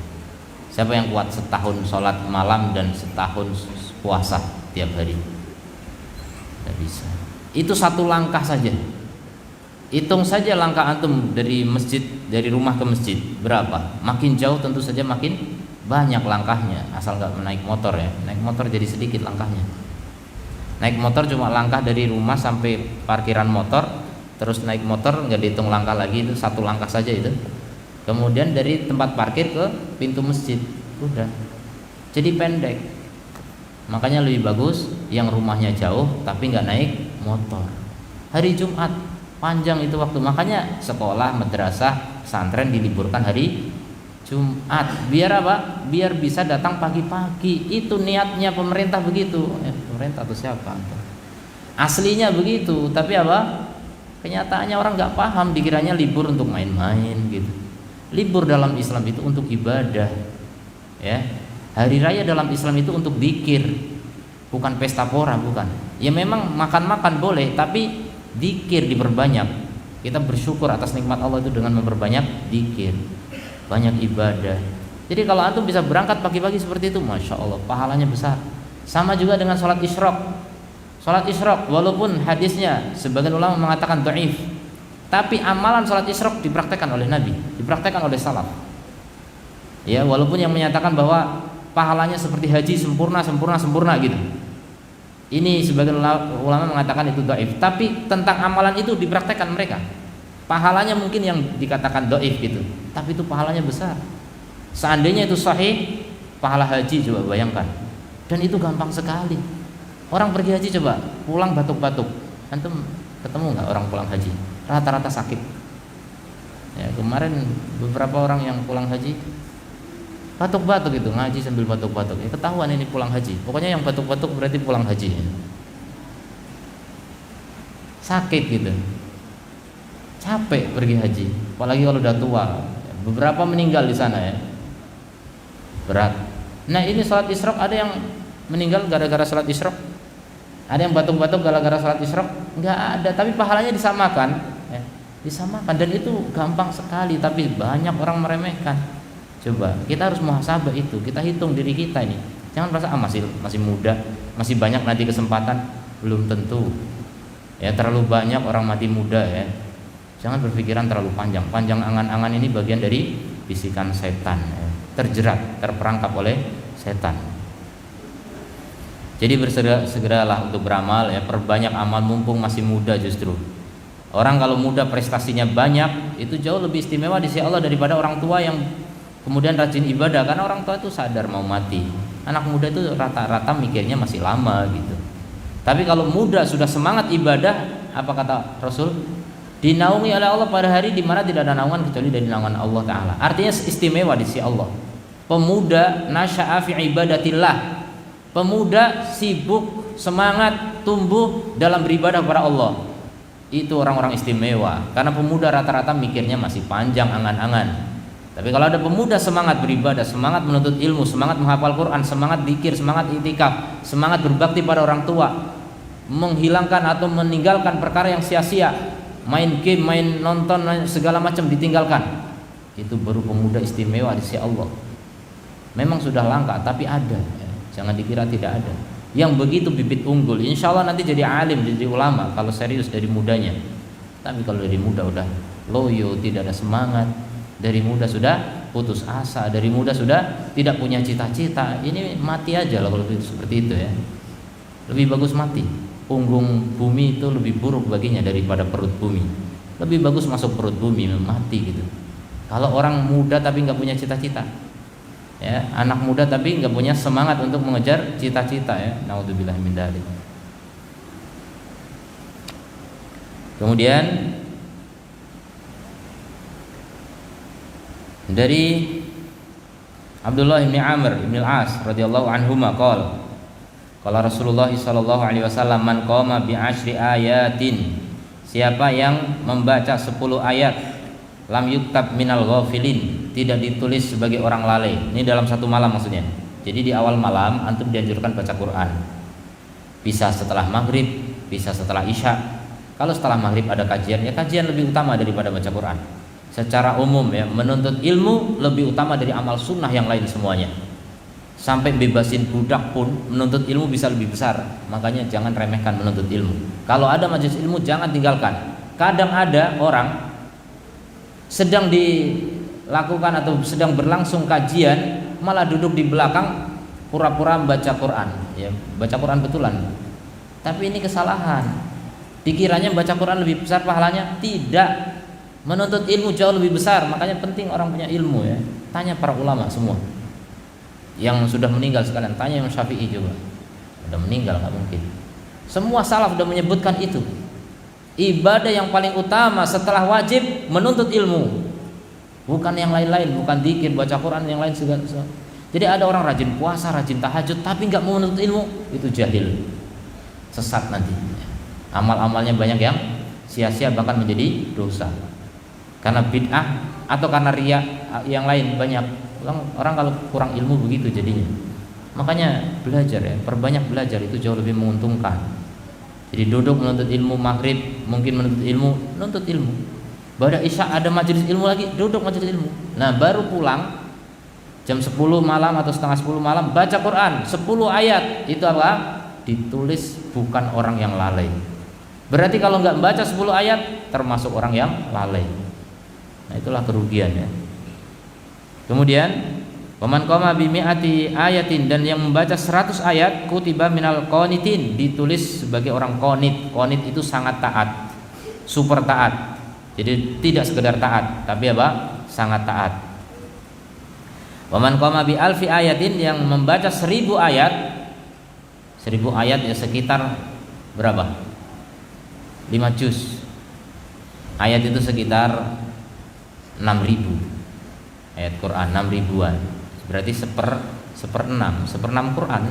Siapa yang kuat setahun sholat malam dan setahun puasa tiap hari? Tidak bisa. Itu satu langkah saja. Hitung saja langkah antum dari masjid, dari rumah ke masjid berapa? Makin jauh tentu saja makin banyak langkahnya. Asal nggak menaik motor ya. Naik motor jadi sedikit langkahnya. Naik motor cuma langkah dari rumah sampai parkiran motor, terus naik motor nggak dihitung langkah lagi, itu satu langkah saja itu. Kemudian dari tempat parkir ke pintu masjid, udah jadi pendek. Makanya lebih bagus yang rumahnya jauh tapi nggak naik motor. Hari Jumat panjang itu waktu, makanya sekolah, madrasah, pesantren diliburkan hari Jumat. Biar apa? Biar bisa datang pagi-pagi. Itu niatnya pemerintah begitu. Pemerintah atau siapa? Aslinya begitu. Tapi apa? Kenyataannya orang nggak paham. Dikiranya libur untuk main-main gitu. Libur dalam Islam itu untuk ibadah. Ya. Hari raya dalam Islam itu untuk zikir. Bukan pesta pora, bukan. Ya memang makan-makan boleh, tapi zikir diperbanyak. Kita bersyukur atas nikmat Allah itu dengan memperbanyak zikir, banyak ibadah. Jadi kalau antum bisa berangkat pagi-pagi seperti itu, masya Allah, pahalanya besar. Sama juga dengan sholat isyraq. Sholat isyraq, walaupun hadisnya sebagian ulama mengatakan dhaif, tapi amalan sholat isyraq dipraktekkan oleh Nabi, dipraktekkan oleh salaf. Ya, walaupun yang menyatakan bahwa pahalanya seperti haji sempurna gitu. Ini sebagian ulama mengatakan itu dhaif, tapi tentang amalan itu dipraktekkan mereka. Pahalanya mungkin yang dikatakan dhaif gitu, tapi itu pahalanya besar. Seandainya itu sahih, pahala haji coba bayangkan. Dan itu gampang sekali. Orang pergi haji coba, pulang batuk-batuk. Antum ketemu nggak orang pulang haji? Rata-rata sakit. Ya, kemarin beberapa orang yang pulang haji batuk-batuk itu, ngaji sambil batuk-batuk. Ya, ketahuan ini pulang haji. Pokoknya yang batuk-batuk berarti pulang haji. Sakit gitu. Capek pergi haji, apalagi kalau udah tua. Beberapa meninggal di sana ya. Berat. Nah, ini sholat isyraq, ada yang meninggal gara-gara sholat isyraq. Ada yang batuk-batuk gara-gara sholat isyraq? Enggak ada, tapi pahalanya disamakan ya. Disamakan, dan itu gampang sekali, tapi banyak orang meremehkan. Coba, kita harus muhasabah itu, kita hitung diri kita ini. Jangan merasa masih muda, masih banyak nanti kesempatan, belum tentu. Ya, terlalu banyak orang mati muda ya. Jangan berpikiran terlalu panjang. Panjang angan-angan ini bagian dari bisikan setan ya. Terjerat, terperangkap oleh setan. Jadi segeralah untuk beramal ya, perbanyak amal mumpung masih muda justru. Orang kalau muda prestasinya banyak, itu jauh lebih istimewa di sisi Allah daripada orang tua yang kemudian rajin ibadah, karena orang tua itu sadar mau mati. Anak muda itu rata-rata mikirnya masih lama gitu. Tapi kalau muda sudah semangat ibadah, apa kata Rasul? Dinaungi oleh Allah pada hari di mana tidak ada naungan kecuali dari naungan Allah Ta'ala. Artinya istimewa di sisi Allah. Pemuda nasya'a fi ibadatillah. Pemuda sibuk, semangat, tumbuh dalam beribadah kepada Allah. Itu orang-orang istimewa. Karena pemuda rata-rata mikirnya masih panjang angan-angan. Tapi kalau ada pemuda semangat beribadah, semangat menuntut ilmu, semangat menghafal Quran, semangat zikir, semangat i'tikaf, semangat berbakti pada orang tua, menghilangkan atau meninggalkan perkara yang sia-sia, main game, main nonton, segala macam ditinggalkan. Itu baru pemuda istimewa di sisi Allah. Memang sudah langka, tapi ada. Jangan dikira tidak ada. yang begitu bibit unggul, insya Allah nanti jadi alim, jadi ulama kalau serius dari mudanya. Tapi kalau dari muda udah loyo, tidak ada semangat, dari muda sudah putus asa, dari muda sudah tidak punya cita-cita, ini mati aja lah kalau seperti itu ya. Lebih bagus mati. Punggung bumi itu lebih buruk baginya daripada perut bumi. Lebih bagus masuk perut bumi, mati gitu. Kalau orang muda tapi nggak punya cita-cita, ya, anak muda tapi nggak punya semangat untuk mengejar cita-cita, ya, naudzubillah min dzalik. Kemudian dari Abdullah bin Amr bin Al-As radhiyallahu anhuma qala qala Rasulullah sallallahu alaihi wasallam man qama bi asyri ayatin, siapa yang membaca 10 ayat, lam yuktab minal ghafilin, tidak ditulis sebagai orang lalai. Ini dalam satu malam maksudnya. Jadi di awal malam antum dianjurkan baca Quran. Bisa setelah maghrib, bisa setelah isya. Kalau setelah maghrib ada kajian, ya kajian lebih utama daripada baca Quran. Secara umum ya, menuntut ilmu lebih utama dari amal sunnah yang lain semuanya. Sampai bebasin budak pun menuntut ilmu bisa lebih besar. Makanya jangan remehkan menuntut ilmu. Kalau ada majelis ilmu jangan tinggalkan. Kadang ada orang sedang dilakukan atau sedang berlangsung kajian, malah duduk di belakang pura-pura baca Quran, ya, baca Quran betulan. Tapi ini kesalahan. Dikiranya baca Quran lebih besar pahalanya, tidak. Menuntut ilmu jauh lebih besar. Makanya penting orang punya ilmu, ya. Tanya para ulama semua yang sudah meninggal sekalian, tanya Imam Syafi'i juga. Sudah meninggal nggak mungkin. Semua salaf sudah menyebutkan itu. Ibadah yang paling utama setelah wajib menuntut ilmu, bukan yang lain-lain, bukan dzikir, baca Quran, yang lain segala. Jadi ada orang rajin puasa, rajin tahajud, tapi nggak mau menuntut ilmu, itu jahil, sesat nanti. Amal-amalnya banyak yang sia-sia, bahkan menjadi dosa karena bid'ah atau karena riya yang lain banyak. Orang kalau kurang ilmu begitu jadinya. Makanya belajar, ya, perbanyak belajar, itu jauh lebih menguntungkan. Jadi duduk menuntut ilmu, maghrib mungkin menuntut ilmu, pada isya ada majelis ilmu lagi, duduk majelis ilmu. Nah baru pulang jam 10 malam atau setengah 10 malam baca Quran 10 ayat, itu apa? Ditulis bukan orang yang lalai. Berarti kalau nggak baca 10 ayat termasuk orang yang lalai. Nah itulah kerugian, ya. Kemudian waman qama bi mi'ati ayatin, dan yang membaca 100 ayat, kutiba minal qanitin, ditulis sebagai orang qanit. Qanit itu sangat taat, super taat. Jadi tidak sekedar taat, tapi apa? Sangat taat. Waman qama bi alfi ayatin, yang membaca 1000 ayat. 1000 ayat ya sekitar berapa? 5 juz. Ayat itu sekitar 6.000 ayat Quran, 6 ribuan. Berarti seperenam Quran,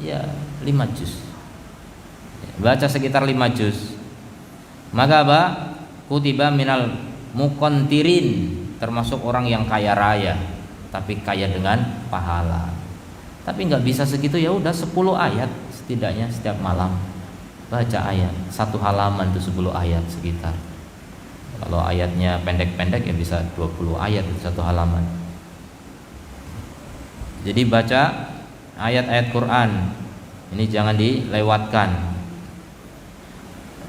ya 5 juz. Baca sekitar 5 juz. Maka apa? Kutiba minal muqantirin, termasuk orang yang kaya raya, tapi kaya dengan pahala. Tapi nggak bisa segitu, ya udah 10 ayat setidaknya setiap malam baca ayat. 1 halaman itu 10 ayat sekitar. Kalau ayatnya pendek-pendek ya bisa 20 ayat itu 1 halaman. Jadi baca ayat-ayat Quran ini jangan dilewatkan.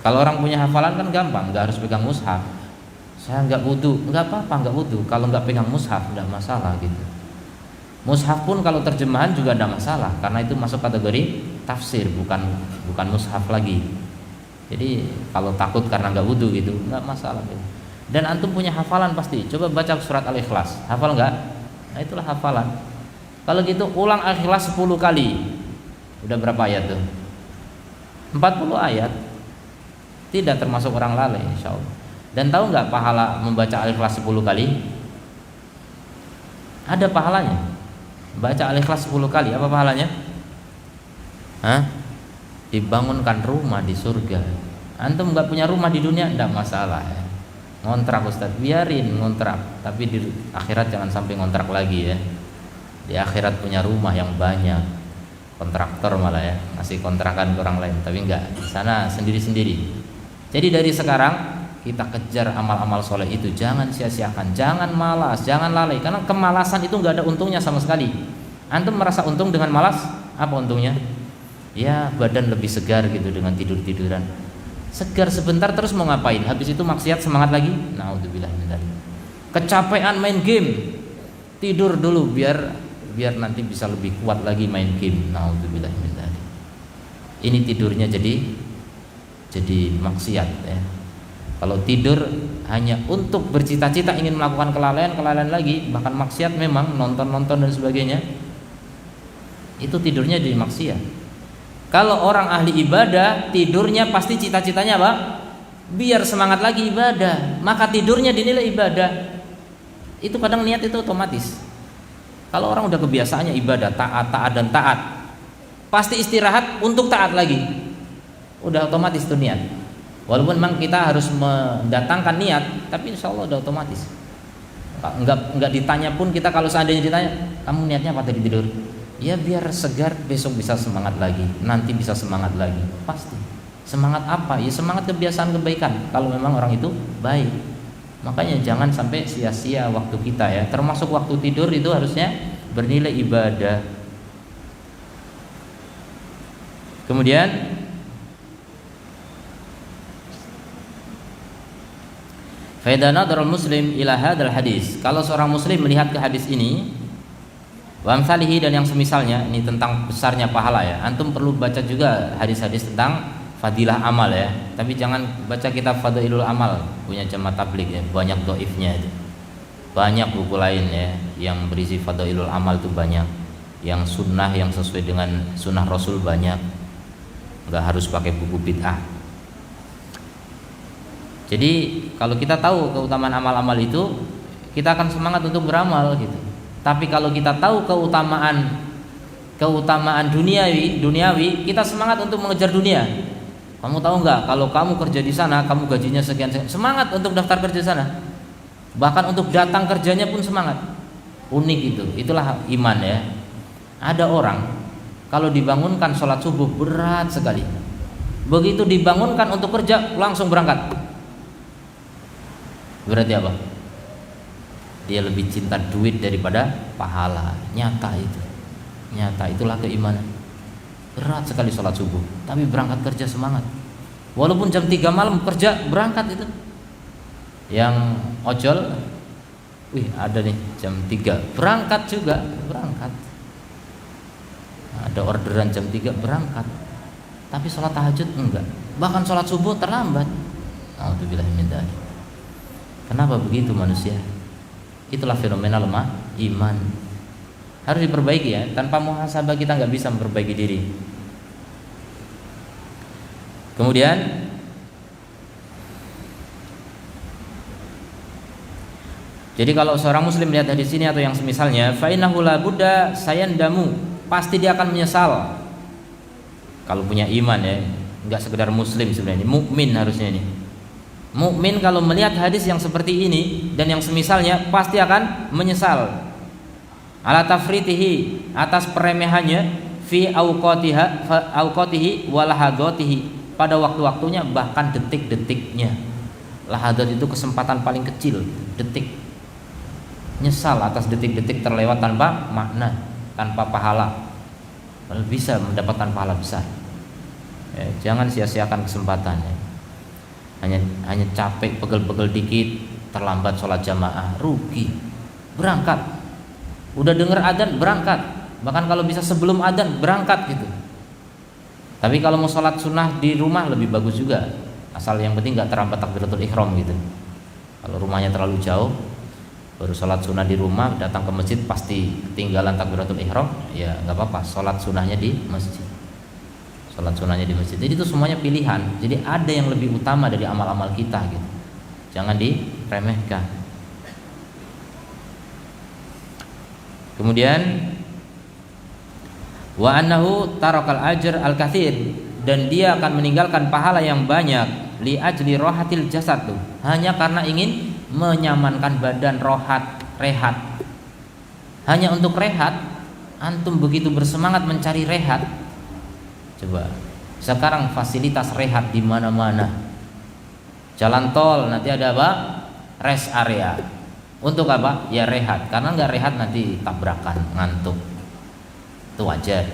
Kalau orang punya hafalan kan gampang, nggak harus pegang mushaf. Saya nggak wudu, nggak apa-apa nggak wudu. Kalau nggak pegang mushaf nggak masalah gitu. Mushaf pun kalau terjemahan juga nggak masalah, karena itu masuk kategori tafsir, bukan mushaf lagi. Jadi kalau takut karena nggak wudu gitu, nggak masalah gitu. Dan antum punya hafalan pasti. Coba baca surat Al-Ikhlas, hafal nggak? Nah itulah hafalan. Kalau gitu ulang Al-Ikhlas 10 kali. Udah berapa ayat tuh? 40 ayat. Tidak termasuk orang lalai, insya Allah. Dan tahu nggak pahala membaca Al-Ikhlas 10 kali? Ada pahalanya. Baca Al-Ikhlas 10 kali, apa pahalanya? Dibangunkan rumah di surga. Antum nggak punya rumah di dunia, enggak masalah, ya. Ngontrak Ustaz, biarin ngontrak, tapi di akhirat jangan sampai ngontrak lagi, ya. Di akhirat punya rumah yang banyak, kontraktor malah, ya, ngasih kontrakan ke orang lain, tapi enggak, di sana sendiri-sendiri. Jadi dari sekarang kita kejar amal-amal soleh itu, jangan sia-siakan, jangan malas, jangan lalai, karena kemalasan itu enggak ada untungnya sama sekali. Antum merasa untung dengan malas, apa untungnya? ya badan lebih segar gitu dengan tidur-tiduran. Segar sebentar terus mau ngapain? Habis itu maksiat semangat lagi. Naudzubillah min dzalik. Kecapean main game, tidur dulu biar nanti bisa lebih kuat lagi main game. Naudzubillah min dzalik. Ini tidurnya jadi maksiat ya. Kalau tidur hanya untuk bercita-cita ingin melakukan kelalaian lagi, bahkan maksiat memang nonton dan sebagainya, itu tidurnya jadi maksiat. Kalau orang ahli ibadah, tidurnya pasti cita-citanya apa? Biar semangat lagi ibadah, maka tidurnya dinilai ibadah. Itu kadang niat itu otomatis. Kalau orang udah kebiasaannya ibadah, taat, pasti istirahat untuk taat lagi. Udah otomatis itu niat. Walaupun memang kita harus mendatangkan niat, tapi insya Allah udah otomatis. Enggak ditanya pun kita, kalau seandainya ditanya, kamu niatnya apa tadi tidur? Ya biar segar, besok bisa semangat lagi, nanti bisa semangat lagi. Pasti. Semangat apa? Ya semangat kebiasaan kebaikan. Kalau memang orang itu baik. Makanya jangan sampai sia-sia waktu kita ya. Termasuk waktu tidur itu harusnya bernilai ibadah. Kemudian faidana darul muslim ila hadal hadis. Kalau seorang muslim melihat ke hadis ini, wa amsalihi dan yang semisalnya, ini tentang besarnya pahala ya. Antum perlu baca juga hadis-hadis tentang fadilah amal ya. Tapi jangan baca kitab Fadailul Amal punya Jamaah Tabligh ya, banyak dhaifnya itu. Banyak buku lain ya yang berisi Fadailul Amal itu banyak. Yang sunnah yang sesuai dengan sunnah Rasul banyak. Enggak harus pakai buku bid'ah. Jadi kalau kita tahu keutamaan amal-amal itu, kita akan semangat untuk beramal gitu. Tapi kalau kita tahu keutamaan duniawi, kita semangat untuk mengejar dunia. Kamu tahu nggak? Kalau kamu kerja di sana, kamu gajinya sekian, semangat untuk daftar kerja sana. Bahkan untuk datang kerjanya pun semangat. Unik itu. Itulah iman ya. Ada orang kalau dibangunkan sholat subuh berat sekali. Begitu dibangunkan untuk kerja langsung berangkat. Berarti apa? Dia lebih cinta duit daripada pahala. Nyata itu. Nyata, itulah keimanan. Berat sekali sholat subuh, tapi berangkat kerja semangat. Walaupun jam 3 malam kerja, berangkat itu. Yang ojol, wih ada nih jam 3, berangkat juga, berangkat. Ada orderan jam 3, berangkat. Tapi sholat tahajud enggak. Bahkan sholat subuh terlambat. Alhamdulillah min dzalik. Kenapa begitu manusia? Itulah fenomena lemah iman. Harus diperbaiki ya. Tanpa muhasabah kita nggak bisa memperbaiki diri. Kemudian jadi kalau seorang muslim melihat hadis ini atau yang semisalnya, fa innahu la budda sayandamu, pasti dia akan menyesal. Kalau punya iman ya, nggak sekedar muslim sebenarnya, mukmin harusnya ini. Mukmin kalau melihat hadis yang seperti ini dan yang semisalnya pasti akan menyesal. Ala tafritihi, atas peremehannya, fi auqatihi wa lahadatihi, pada waktu-waktunya bahkan detik-detiknya. Lahadat itu kesempatan paling kecil, detik. Nyesal atas detik-detik terlewat tanpa makna, tanpa pahala. Padahal bisa mendapatkan pahala besar. Ya, jangan sia-siakan kesempatan ya. Hanya capek, pegel-pegel dikit, terlambat sholat jamaah, rugi. Berangkat. Udah dengar adzan, berangkat. Bahkan kalau bisa sebelum adzan, berangkat gitu. Tapi kalau mau sholat sunnah di rumah lebih bagus juga. Asal yang penting nggak terlambat takbiratul ihram gitu. Kalau rumahnya terlalu jauh, baru sholat sunnah di rumah, datang ke masjid pasti ketinggalan takbiratul ihram, ya nggak apa-apa. Sholat sunnahnya di masjid. Sholat sunnahnya di masjid. Jadi itu semuanya pilihan. Jadi ada yang lebih utama dari amal-amal kita gitu. Jangan diremehkan. Kemudian wa annahu tarakal ajr al katsir, dan dia akan meninggalkan pahala yang banyak li ajli rohatil jasad tuh, hanya karena ingin menyamankan badan, rehat. Hanya untuk rehat. Antum begitu bersemangat mencari rehat. Coba, sekarang fasilitas rehat di mana-mana. Jalan tol nanti ada apa? Rest area. Untuk apa? Ya rehat. Karena nggak rehat nanti tabrakan, ngantuk. Itu wajar.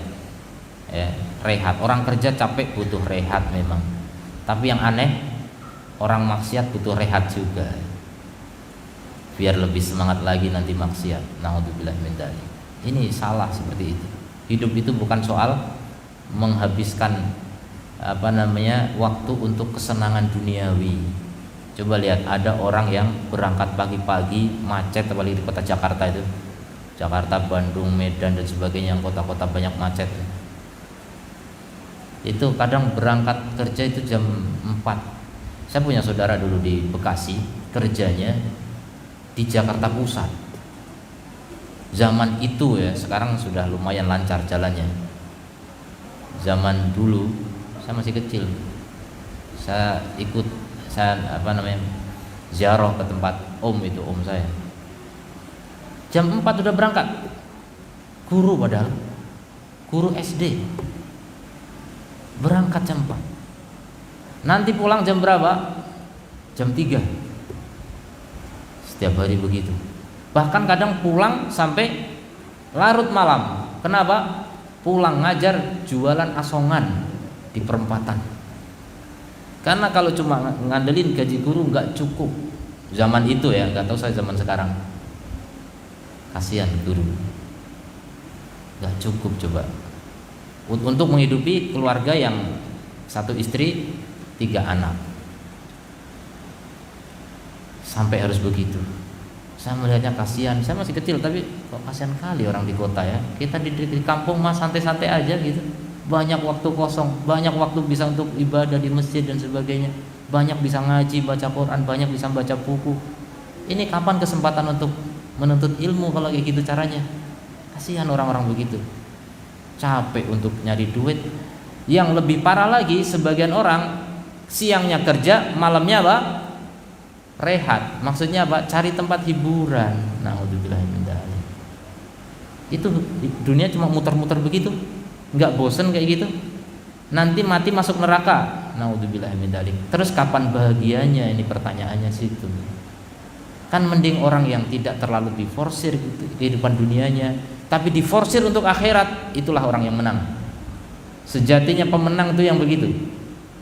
ya, rehat. Orang kerja capek butuh rehat memang. Tapi yang aneh, orang maksiat butuh rehat juga. Biar lebih semangat lagi nanti maksiat. Naudzubillah min dzalik. Ini salah seperti itu. Hidup itu bukan soal menghabiskan waktu untuk kesenangan duniawi. Coba lihat, ada orang yang berangkat pagi-pagi macet, apalagi di kota Jakarta itu, Jakarta, Bandung, Medan dan sebagainya, yang kota-kota banyak macet. Itu kadang berangkat kerja itu jam 4. Saya punya saudara dulu di Bekasi, kerjanya di Jakarta Pusat. Zaman itu ya, sekarang sudah lumayan lancar jalannya. Zaman dulu saya masih kecil, saya ziarah ke tempat om saya. Jam 4 udah berangkat. Guru, padahal guru SD, berangkat jam 4. Nanti pulang jam berapa? Jam 3. Setiap hari begitu. Bahkan kadang pulang sampai larut malam. Kenapa? Pulang ngajar jualan asongan di perempatan. Karena kalau cuma ngandelin gaji guru nggak cukup. Zaman itu ya, nggak tahu saya zaman sekarang. Kasihan guru, nggak cukup coba untuk menghidupi keluarga yang 1 istri 3 anak. Sampai harus begitu. Saya melihatnya kasihan. Saya masih kecil tapi kok kasihan kali orang di kota ya. Kita di kampung mah santai-santai aja gitu. Banyak waktu kosong, banyak waktu bisa untuk ibadah di masjid dan sebagainya. Banyak bisa ngaji, baca Quran, banyak bisa baca buku. Ini kapan kesempatan untuk menuntut ilmu kalau kayak gitu caranya? Kasihan orang-orang begitu. Capek untuk nyari duit. Yang lebih parah lagi, sebagian orang siangnya kerja, malamnya apa? Rehat. Maksudnya apa? Cari tempat hiburan. Naudzubillah min dzalik. Itu dunia cuma muter-muter begitu. Enggak bosen kayak gitu? Nanti mati masuk neraka. Naudzubillah min dzalik. Terus kapan bahagianya? Ini pertanyaannya situ. Kan mending orang yang tidak terlalu diforsir gitu, kehidupan dunianya, tapi diforsir untuk akhirat, itulah orang yang menang. Sejatinya pemenang itu yang begitu.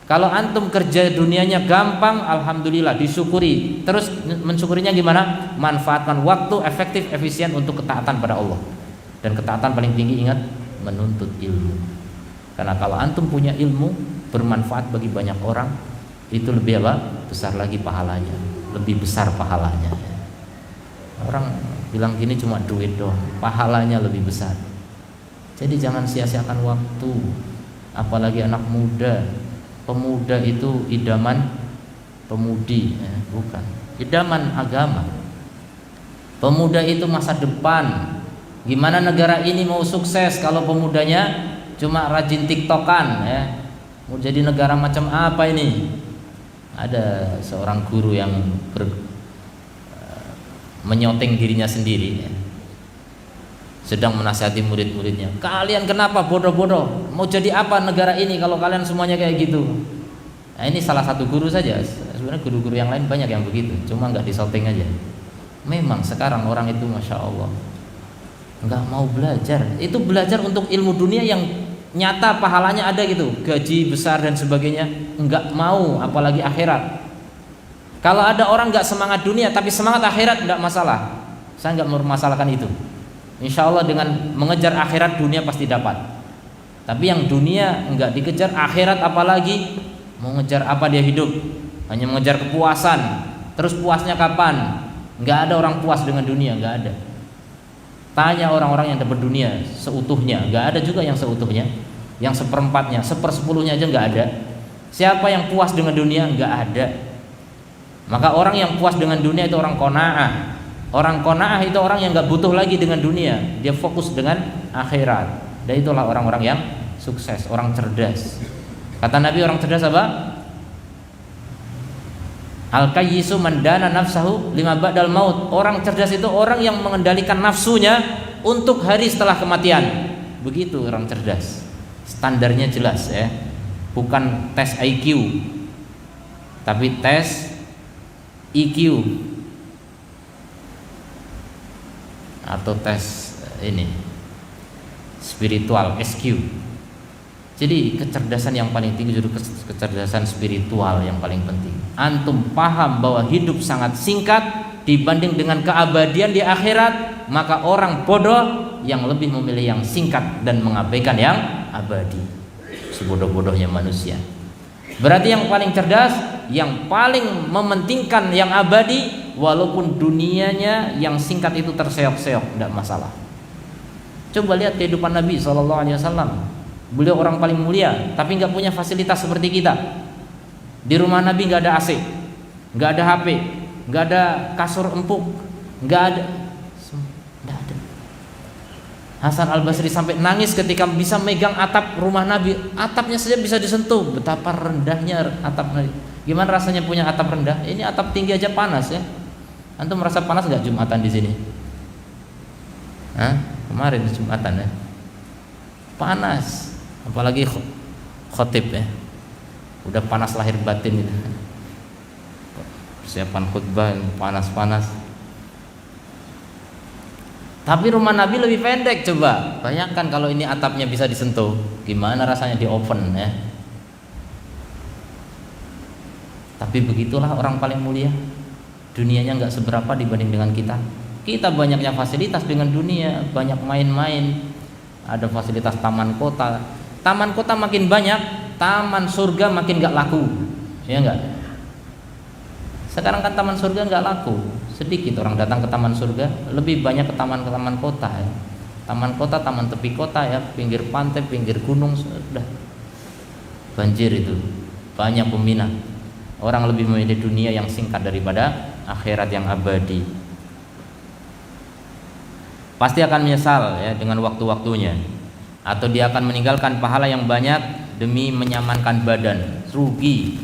Kalau antum kerja dunianya gampang, alhamdulillah, disyukuri. Terus mensyukurinya gimana? Manfaatkan waktu efektif, efisien untuk ketaatan pada Allah. Dan ketaatan paling tinggi, ingat, menuntut ilmu. Karena kalau antum punya ilmu bermanfaat bagi banyak orang, itu lebih apa? Besar lagi pahalanya, lebih besar pahalanya. Orang bilang gini cuma duit doang, pahalanya lebih besar. Jadi jangan sia-siakan waktu, apalagi anak muda. Pemuda itu idaman pemudi, bukan idaman agama. Pemuda itu masa depan. Gimana negara ini mau sukses kalau pemudanya cuma rajin tiktokan ya? Mau jadi negara macam apa ini? Ada seorang guru yang menyoteng dirinya sendiri ya. Sedang menasihati murid-muridnya, kalian kenapa bodoh-bodoh, mau jadi apa negara ini kalau kalian semuanya kayak gitu. Nah, ini salah satu guru saja. Sebenarnya guru-guru yang lain banyak yang begitu, cuma nggak disoteng aja. Memang sekarang orang itu masya Allah nggak mau belajar. Itu belajar untuk ilmu dunia yang nyata pahalanya ada gitu, gaji besar dan sebagainya, nggak mau, apalagi akhirat. Kalau ada orang nggak semangat dunia tapi semangat akhirat, nggak masalah. Saya nggak mempermasalahkan itu. Insya Allah dengan mengejar akhirat dunia pasti dapat. Tapi yang dunia enggak dikejar, akhirat apalagi, mau ngejar apa dia hidup? Hanya mengejar kepuasan. Terus puasnya kapan? Enggak ada orang puas dengan dunia, enggak ada. Tanya orang-orang yang dapat dunia seutuhnya, enggak ada juga yang seutuhnya. Yang seperempatnya, sepersepuluhnya aja enggak ada. Siapa yang puas dengan dunia? Enggak ada. Maka orang yang puas dengan dunia itu orang qanaah. Orang qanaah itu orang yang gak butuh lagi dengan dunia, dia fokus dengan akhirat. Dan itulah orang-orang yang sukses, orang cerdas. Kata Nabi, orang cerdas apa? Al-kayyisu man dana nafsahu lima ba'dal maut. Orang cerdas itu orang yang mengendalikan nafsunya untuk hari setelah kematian. Begitu orang cerdas. Standarnya jelas ya. Bukan tes IQ, tapi tes EQ atau tes ini spiritual SQ. Jadi kecerdasan yang paling tinggi justru kecerdasan spiritual yang paling penting. Antum paham bahwa hidup sangat singkat dibanding dengan keabadian di akhirat, maka orang bodoh yang lebih memilih yang singkat dan mengabaikan yang abadi. Sebodoh-bodohnya manusia. Berarti yang paling cerdas, yang paling mementingkan yang abadi, walaupun dunianya yang singkat itu terseok-seok, tidak masalah. Coba lihat kehidupan Nabi SAW. Beliau orang paling mulia, tapi nggak punya fasilitas seperti kita. Di rumah Nabi nggak ada AC, nggak ada HP, nggak ada kasur empuk, nggak ada. Hasan Al Basri sampai nangis ketika bisa megang atap rumah Nabi. Atapnya saja bisa disentuh. Betapa rendahnya atap Nabi. Gimana rasanya punya atap rendah? Ini atap tinggi aja panas ya. Antum merasa panas nggak Jumatan di sini? Hah? Kemarin Jumatan ya. Panas. Apalagi khotib ya, udah panas lahir batin gitu. Persiapan khutbah panas-panas. Tapi rumah Nabi lebih pendek. Coba bayangkan kalau ini atapnya bisa disentuh, gimana rasanya di oven ya. Tapi begitulah orang paling mulia. Dunianya nggak seberapa dibanding dengan kita. Kita banyaknya fasilitas dengan dunia, banyak main-main. Ada fasilitas taman kota. Taman kota makin banyak, taman surga makin gak laku, ya enggak? Sekarang kan taman surga gak laku, sedikit orang datang ke taman surga, lebih banyak ke taman kota ya. Taman kota, taman tepi kota ya, pinggir pantai, pinggir gunung, sudah banjir itu, banyak peminat. Orang lebih memilih dunia yang singkat daripada akhirat yang abadi. Pasti akan menyesal ya dengan waktu-waktunya. Atau dia akan meninggalkan pahala yang banyak demi menyamankan badan. Rugi.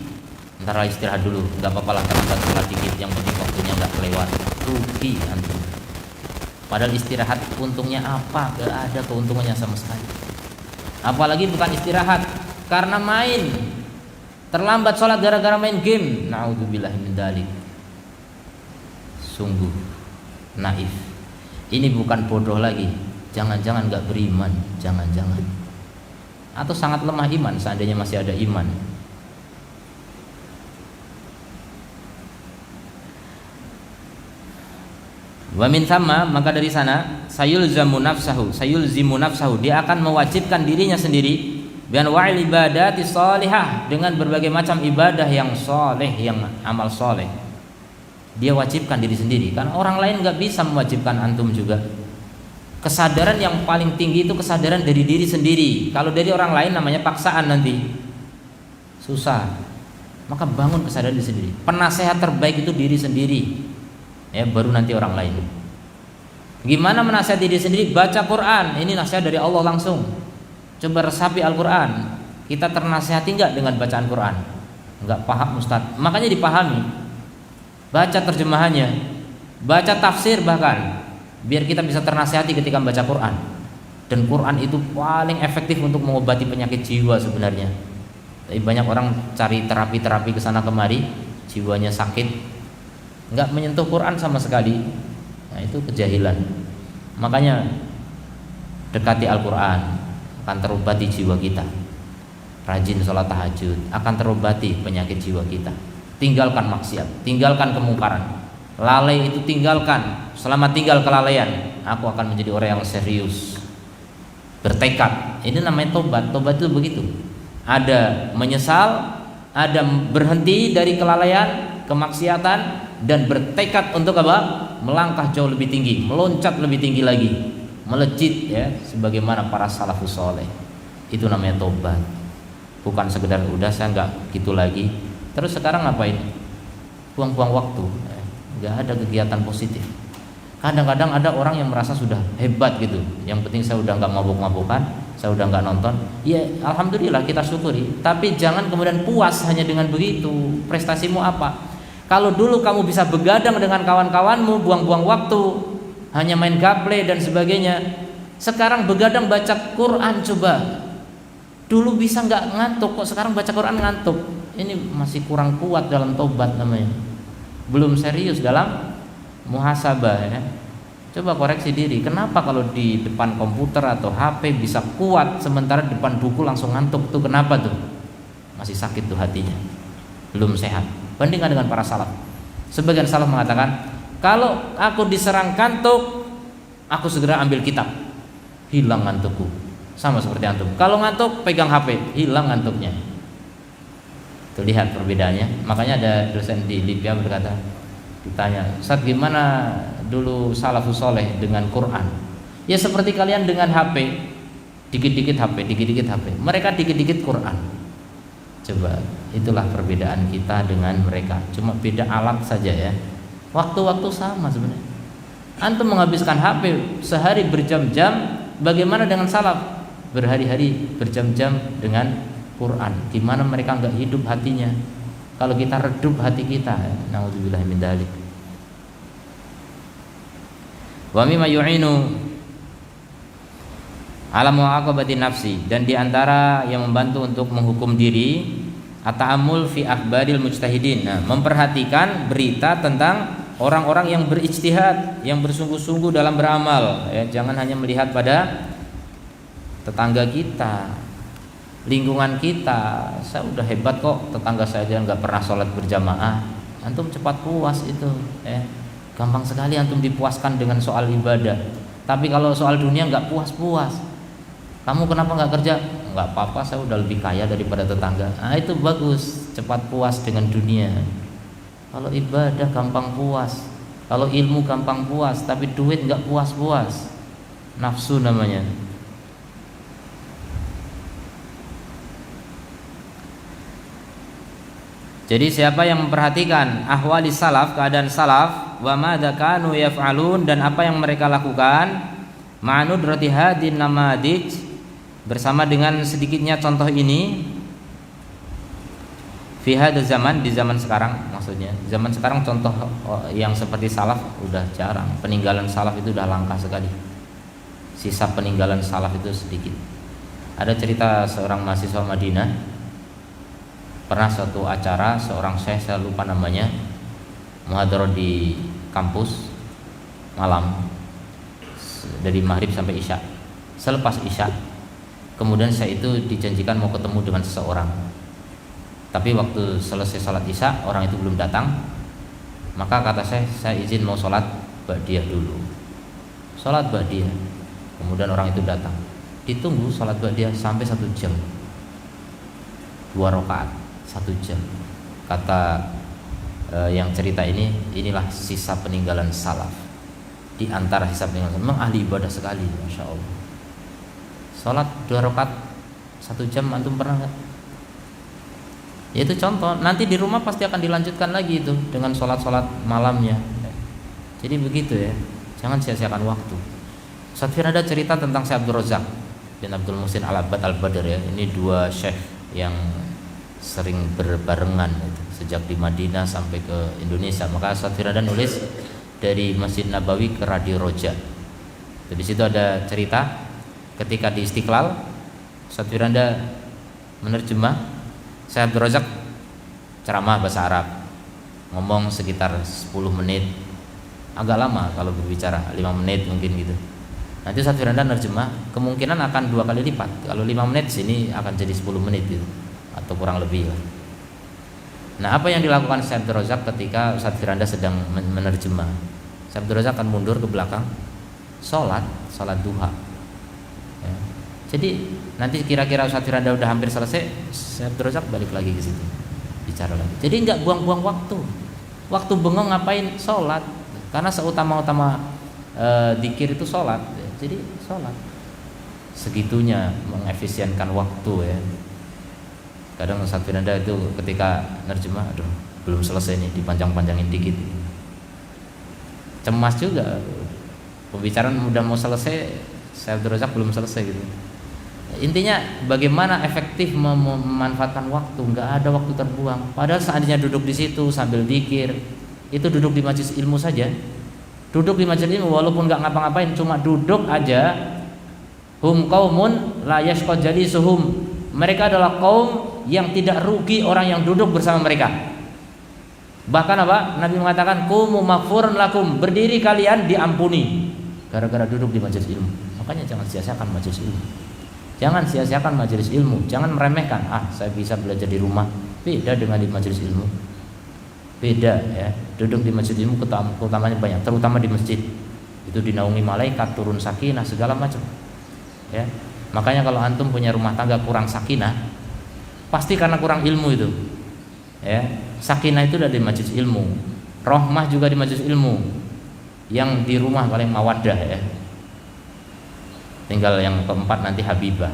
Ntar istirahat dulu, nggak apa-apa lah, terlambat sholat dikit, yang penting waktunya nggak kelewat. Rugi antum. Padahal istirahat untungnya apa? Gak ada keuntungannya sama sekali. Apalagi bukan istirahat, karena main. Terlambat sholat gara-gara main game. Na'udzubillahi min dzalik. Sungguh naif. Ini bukan bodoh lagi. Jangan-jangan gak beriman, jangan-jangan. Atau sangat lemah iman seandainya masih ada iman. Wa min thamma, maka dari sana sayulzimu nafsahu, dia akan mewajibkan dirinya sendiri bi anwa'il ibadati shalihah, dengan berbagai macam ibadah yang soleh, yang amal soleh. Dia wajibkan diri sendiri, karena orang lain gak bisa mewajibkan antum juga. Kesadaran yang paling tinggi itu kesadaran dari diri sendiri. Kalau dari orang lain namanya paksaan, nanti susah. Maka bangun kesadaran diri sendiri. Penasehat terbaik itu diri sendiri. Ya, baru nanti orang lain. Gimana menasihati diri sendiri? Baca Quran. Ini nasihat dari Allah langsung. Coba resapi Al-Quran. Kita ternasihati enggak dengan bacaan Quran? Enggak paham Ustaz. Makanya dipahami. Baca terjemahannya. Baca tafsir bahkan. Biar kita bisa ternasihati ketika membaca Quran. Dan Quran itu paling efektif untuk mengobati penyakit jiwa sebenarnya. Tapi banyak orang cari terapi-terapi kesana kemari, jiwanya sakit, nggak menyentuh Quran sama sekali. Nah, itu kejahilan. Makanya dekati Al-Quran, akan terobati jiwa kita. Rajin sholat tahajud, akan terobati penyakit jiwa kita. Tinggalkan maksiat, tinggalkan kemungkaran. Lalai itu tinggalkan. Selama tinggal kelalaian, aku akan menjadi orang yang serius, bertekad. Ini namanya tobat. Tobat itu begitu. Ada menyesal, ada berhenti dari kelalaian, kemaksiatan, dan bertekad untuk apa? Melangkah jauh lebih tinggi, meloncat lebih tinggi lagi, melejit ya, sebagaimana para salafus soleh. Itu namanya tobat. Bukan sekedar udah saya nggak gitu lagi. Terus sekarang ngapain? Buang-buang waktu. Nggak ada kegiatan positif. Kadang-kadang ada orang yang merasa sudah hebat gitu. Yang penting saya udah nggak mabuk-mabukan, saya udah nggak nonton. Ya alhamdulillah, kita syukuri. Tapi jangan kemudian puas hanya dengan begitu. Prestasimu apa? Kalau dulu kamu bisa begadang dengan kawan-kawanmu, buang-buang waktu, hanya main gaple dan sebagainya. Sekarang begadang baca Quran coba. Dulu bisa nggak ngantuk, kok sekarang baca Quran ngantuk. Ini masih kurang kuat dalam tobat namanya. Belum serius dalam muhasabah ya. Coba koreksi diri, kenapa kalau di depan komputer atau HP bisa kuat, sementara di depan buku langsung ngantuk tuh, kenapa tuh? Masih sakit tuh hatinya, belum sehat. Bandingkan dengan para salaf. Sebagian salaf mengatakan, kalau aku diserang kantuk, aku segera ambil kitab, hilang ngantukku. Sama seperti antum, kalau ngantuk pegang HP, hilang ngantuknya. Tuh, lihat perbedaannya. Makanya ada dosen di Libya berkata, ditanya, Ustaz gimana dulu salafus soleh dengan Quran? Ya seperti kalian dengan HP, dikit-dikit HP, dikit-dikit HP. Mereka dikit-dikit Quran. Coba, itulah perbedaan kita dengan mereka. Cuma beda alat saja ya. Waktu-waktu sama sebenarnya. Antum menghabiskan HP sehari berjam-jam, bagaimana dengan salaf? Berhari-hari berjam-jam dengan Quran. Gimana mereka enggak hidup hatinya? Kalau kita redup hati kita, naudzubillah min dzalik. Wa mimma yu'inu ala mu'aqabati nafsi, dan diantara yang membantu untuk menghukum diri, at-ta'ammul fi akhbaril mujtahidin. Nah, memperhatikan berita tentang orang-orang yang berijtihad, yang bersungguh-sungguh dalam beramal. Ya, jangan hanya melihat pada tetangga kita, lingkungan kita. Saya udah hebat kok, tetangga saya aja nggak pernah sholat berjamaah. Antum cepat puas itu, gampang sekali antum dipuaskan dengan soal ibadah. Tapi kalau soal dunia nggak puas-puas. Kamu kenapa nggak kerja? Nggak apa-apa, saya udah lebih kaya daripada tetangga. Nah itu bagus, cepat puas dengan dunia. Kalau ibadah gampang puas, kalau ilmu gampang puas, tapi duit nggak puas-puas. Nafsu namanya. Jadi siapa yang memperhatikan ahwali salaf, keadaan salaf, wa madza kanu yaf'alun, dan apa yang mereka lakukan, ma'nudrati hadin namadij, bersama dengan sedikitnya contoh ini, fi hadza zaman, di zaman sekarang maksudnya. Zaman sekarang contoh yang seperti salaf udah jarang. Peninggalan salaf itu udah langka sekali. Sisa peninggalan salaf itu sedikit. Ada cerita seorang mahasiswa Madinah, pernah suatu acara seorang syekh, saya lupa namanya, muhadharah di kampus malam dari maghrib sampai isya. Selepas isya, kemudian saya itu dijanjikan mau ketemu dengan seseorang, tapi waktu selesai sholat isya orang itu belum datang. Maka kata saya izin mau sholat ba'diyah dulu. Sholat ba'diyah, kemudian orang itu datang, ditunggu sholat ba'diyah sampai 1 jam, 2 rakaat 1 jam. Kata yang cerita ini, inilah sisa peninggalan salaf. Di antara sisa peninggalan, memang ahli ibadah sekali, masya Allah. Sholat 2 rakaat 1 jam, antum pernah nggak? Ya itu contoh. Nanti di rumah pasti akan dilanjutkan lagi itu dengan sholat-sholat malamnya. Jadi begitu ya, jangan sia-siakan waktu. Ustaz Firanda cerita tentang Syekh Abdul Razak bin Abdul Muhsin Al-Abbad Al-Badr ya. Ini 2 syekh yang sering berbarengan itu, sejak di Madinah sampai ke Indonesia. Maka Ustaz Firanda nulis dari Masjid Nabawi ke Radio Roja. Di situ ada cerita ketika di Istiqlal, Ustaz Firanda menerjemah, Syekh Abdul Razak ceramah bahasa Arab, ngomong sekitar 10 menit, agak lama kalau berbicara, 5 menit mungkin gitu. Nanti Ustaz Firanda nerjemah, kemungkinan akan 2 kali lipat. Kalau 5 menit sini akan jadi 10 menit gitu, atau kurang lebih lah. Nah, apa yang dilakukan Syekh Abdul Razak ketika Ustaz Firanda sedang menerjemah? Syekh Abdul Razak akan mundur ke belakang, sholat duha ya. Jadi nanti kira-kira Ustaz Firanda udah hampir selesai, Syekh Abdul Razak balik lagi ke situ, bicara lagi. Jadi nggak buang-buang waktu. Waktu bengong ngapain? Sholat. Karena seutama-utama dzikir itu sholat. Jadi sholat. Segitunya mengefisienkan waktu ya. Kadang Ustaz Firanda itu ketika nerjemah, aduh belum selesai nih, dipanjang-panjangin dikit. Cemas juga, pembicaraan udah mau selesai, Syekh Abdul Razak belum selesai gitu. Intinya bagaimana efektif memanfaatkan waktu, nggak ada waktu terbuang. Padahal seandainya duduk di situ sambil dzikir, itu duduk di majelis ilmu saja. Duduk di majelis ilmu walaupun nggak ngapa-ngapain, cuma duduk aja. Hum qaumun la yashqa jalisuhum. Mereka adalah kaum yang tidak rugi orang yang duduk bersama mereka. Bahkan apa? Nabi mengatakan, qumu maghfurun lakum, berdiri kalian diampuni. gara-gara duduk di majelis ilmu. Makanya jangan sia-siakan majelis ilmu. Jangan sia-siakan majelis ilmu. Jangan meremehkan. Saya bisa belajar di rumah. Beda dengan di majelis ilmu. Beda ya. Duduk di majelis ilmu keutamanya banyak, terutama di masjid. Itu dinaungi malaikat, turun sakinah segala macam. Ya. Makanya kalau antum punya rumah tangga kurang sakinah, pasti karena kurang ilmu itu. Ya. Sakinah itu dari majelis ilmu. Rahmah juga di majelis ilmu. Yang di rumah paling mawaddah ya. Tinggal yang keempat nanti habibah.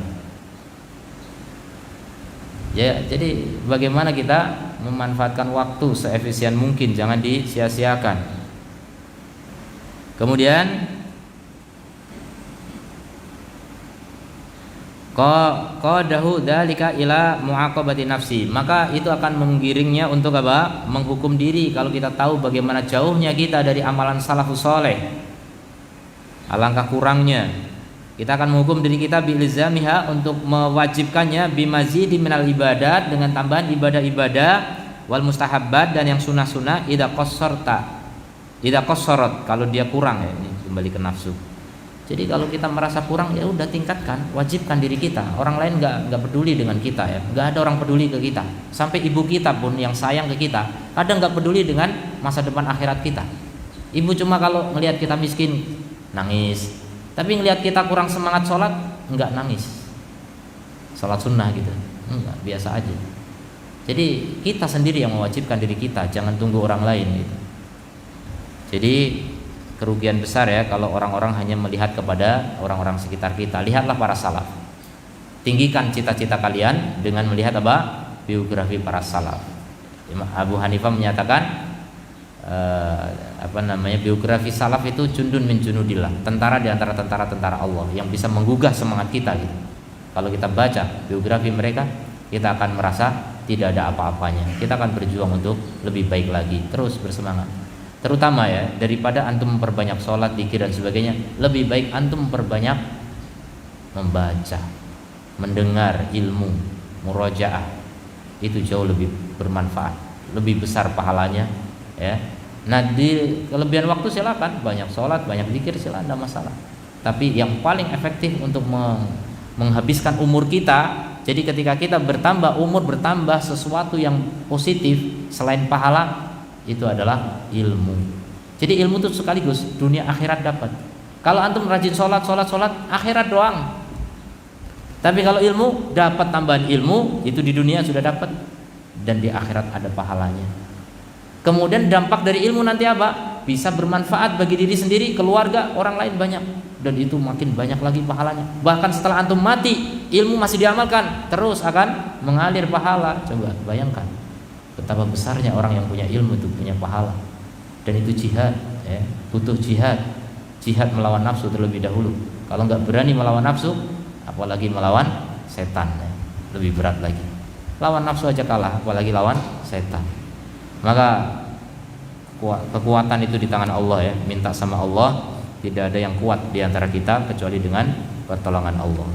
Ya, jadi bagaimana kita memanfaatkan waktu seefisien mungkin, jangan disia-siakan. Kemudian qadahu dzalika ila muaqabati nafsi, maka itu akan menggiringnya untuk apa? Menghukum diri. Kalau kita tahu bagaimana jauhnya kita dari amalan salafus saleh, alangkah kurangnya, kita akan menghukum diri kita bilzamiha, untuk mewajibkannya bimazidi minal ibadat, dengan tambahan ibadah-ibadah, wal mustahabbat, dan yang sunah-sunah, idza qassarat, kalau dia kurang ya. Ini kembali ke nafsu. Jadi kalau kita merasa kurang, ya udah tingkatkan, wajibkan diri kita. Orang lain nggak peduli dengan kita ya, nggak ada orang peduli ke kita. Sampai ibu kita pun yang sayang ke kita, kadang nggak peduli dengan masa depan akhirat kita. Ibu cuma kalau ngelihat kita miskin nangis, tapi ngelihat kita kurang semangat sholat nggak nangis. Sholat sunnah gitu, enggak, biasa aja. Jadi kita sendiri yang mewajibkan diri kita, jangan tunggu orang lain gitu. Jadi kerugian besar ya kalau orang-orang hanya melihat kepada orang-orang sekitar kita. Lihatlah para salaf. Tinggikan cita-cita kalian dengan melihat apa? Biografi para salaf. Abu Hanifah menyatakan biografi salaf itu jundun min junudillah, tentara di antara tentara-tentara Allah yang bisa menggugah semangat kita gitu. Kalau kita baca biografi mereka, kita akan merasa tidak ada apa-apanya. Kita akan berjuang untuk lebih baik lagi, terus bersemangat. Terutama ya, daripada antum memperbanyak sholat, dzikir dan sebagainya, lebih baik antum memperbanyak membaca, mendengar ilmu, murajaah. Itu jauh lebih bermanfaat, lebih besar pahalanya ya. Nah, di kelebihan waktu silakan, banyak sholat, banyak dzikir silakan, tidak masalah. Tapi yang paling efektif untuk menghabiskan umur kita, jadi ketika kita bertambah umur, bertambah sesuatu yang positif selain pahala, itu adalah ilmu. Jadi ilmu itu sekaligus dunia akhirat dapat. Kalau antum rajin sholat akhirat doang. Tapi kalau ilmu, dapat tambahan ilmu, itu di dunia sudah dapat dan di akhirat ada pahalanya. Kemudian dampak dari ilmu nanti apa? Bisa bermanfaat bagi diri sendiri, keluarga, orang lain banyak, dan itu makin banyak lagi pahalanya. Bahkan setelah antum mati, ilmu masih diamalkan, terus akan mengalir pahala. Coba bayangkan betapa besarnya orang yang punya ilmu itu punya pahala. Dan itu jihad ya, butuh jihad melawan nafsu terlebih dahulu. Kalau nggak berani melawan nafsu, apalagi melawan setan ya, lebih berat lagi. Lawan nafsu aja kalah, apalagi lawan setan. Maka kekuatan itu di tangan Allah ya, minta sama Allah. Tidak ada yang kuat di antara kita kecuali dengan pertolongan Allah.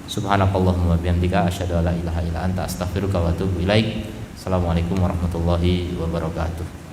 Subhanakallahumma bihamdika asyhadu an la ilaha illa anta astaghfiruka wa atubu ilaik. Assalamualaikum warahmatullahi wabarakatuh.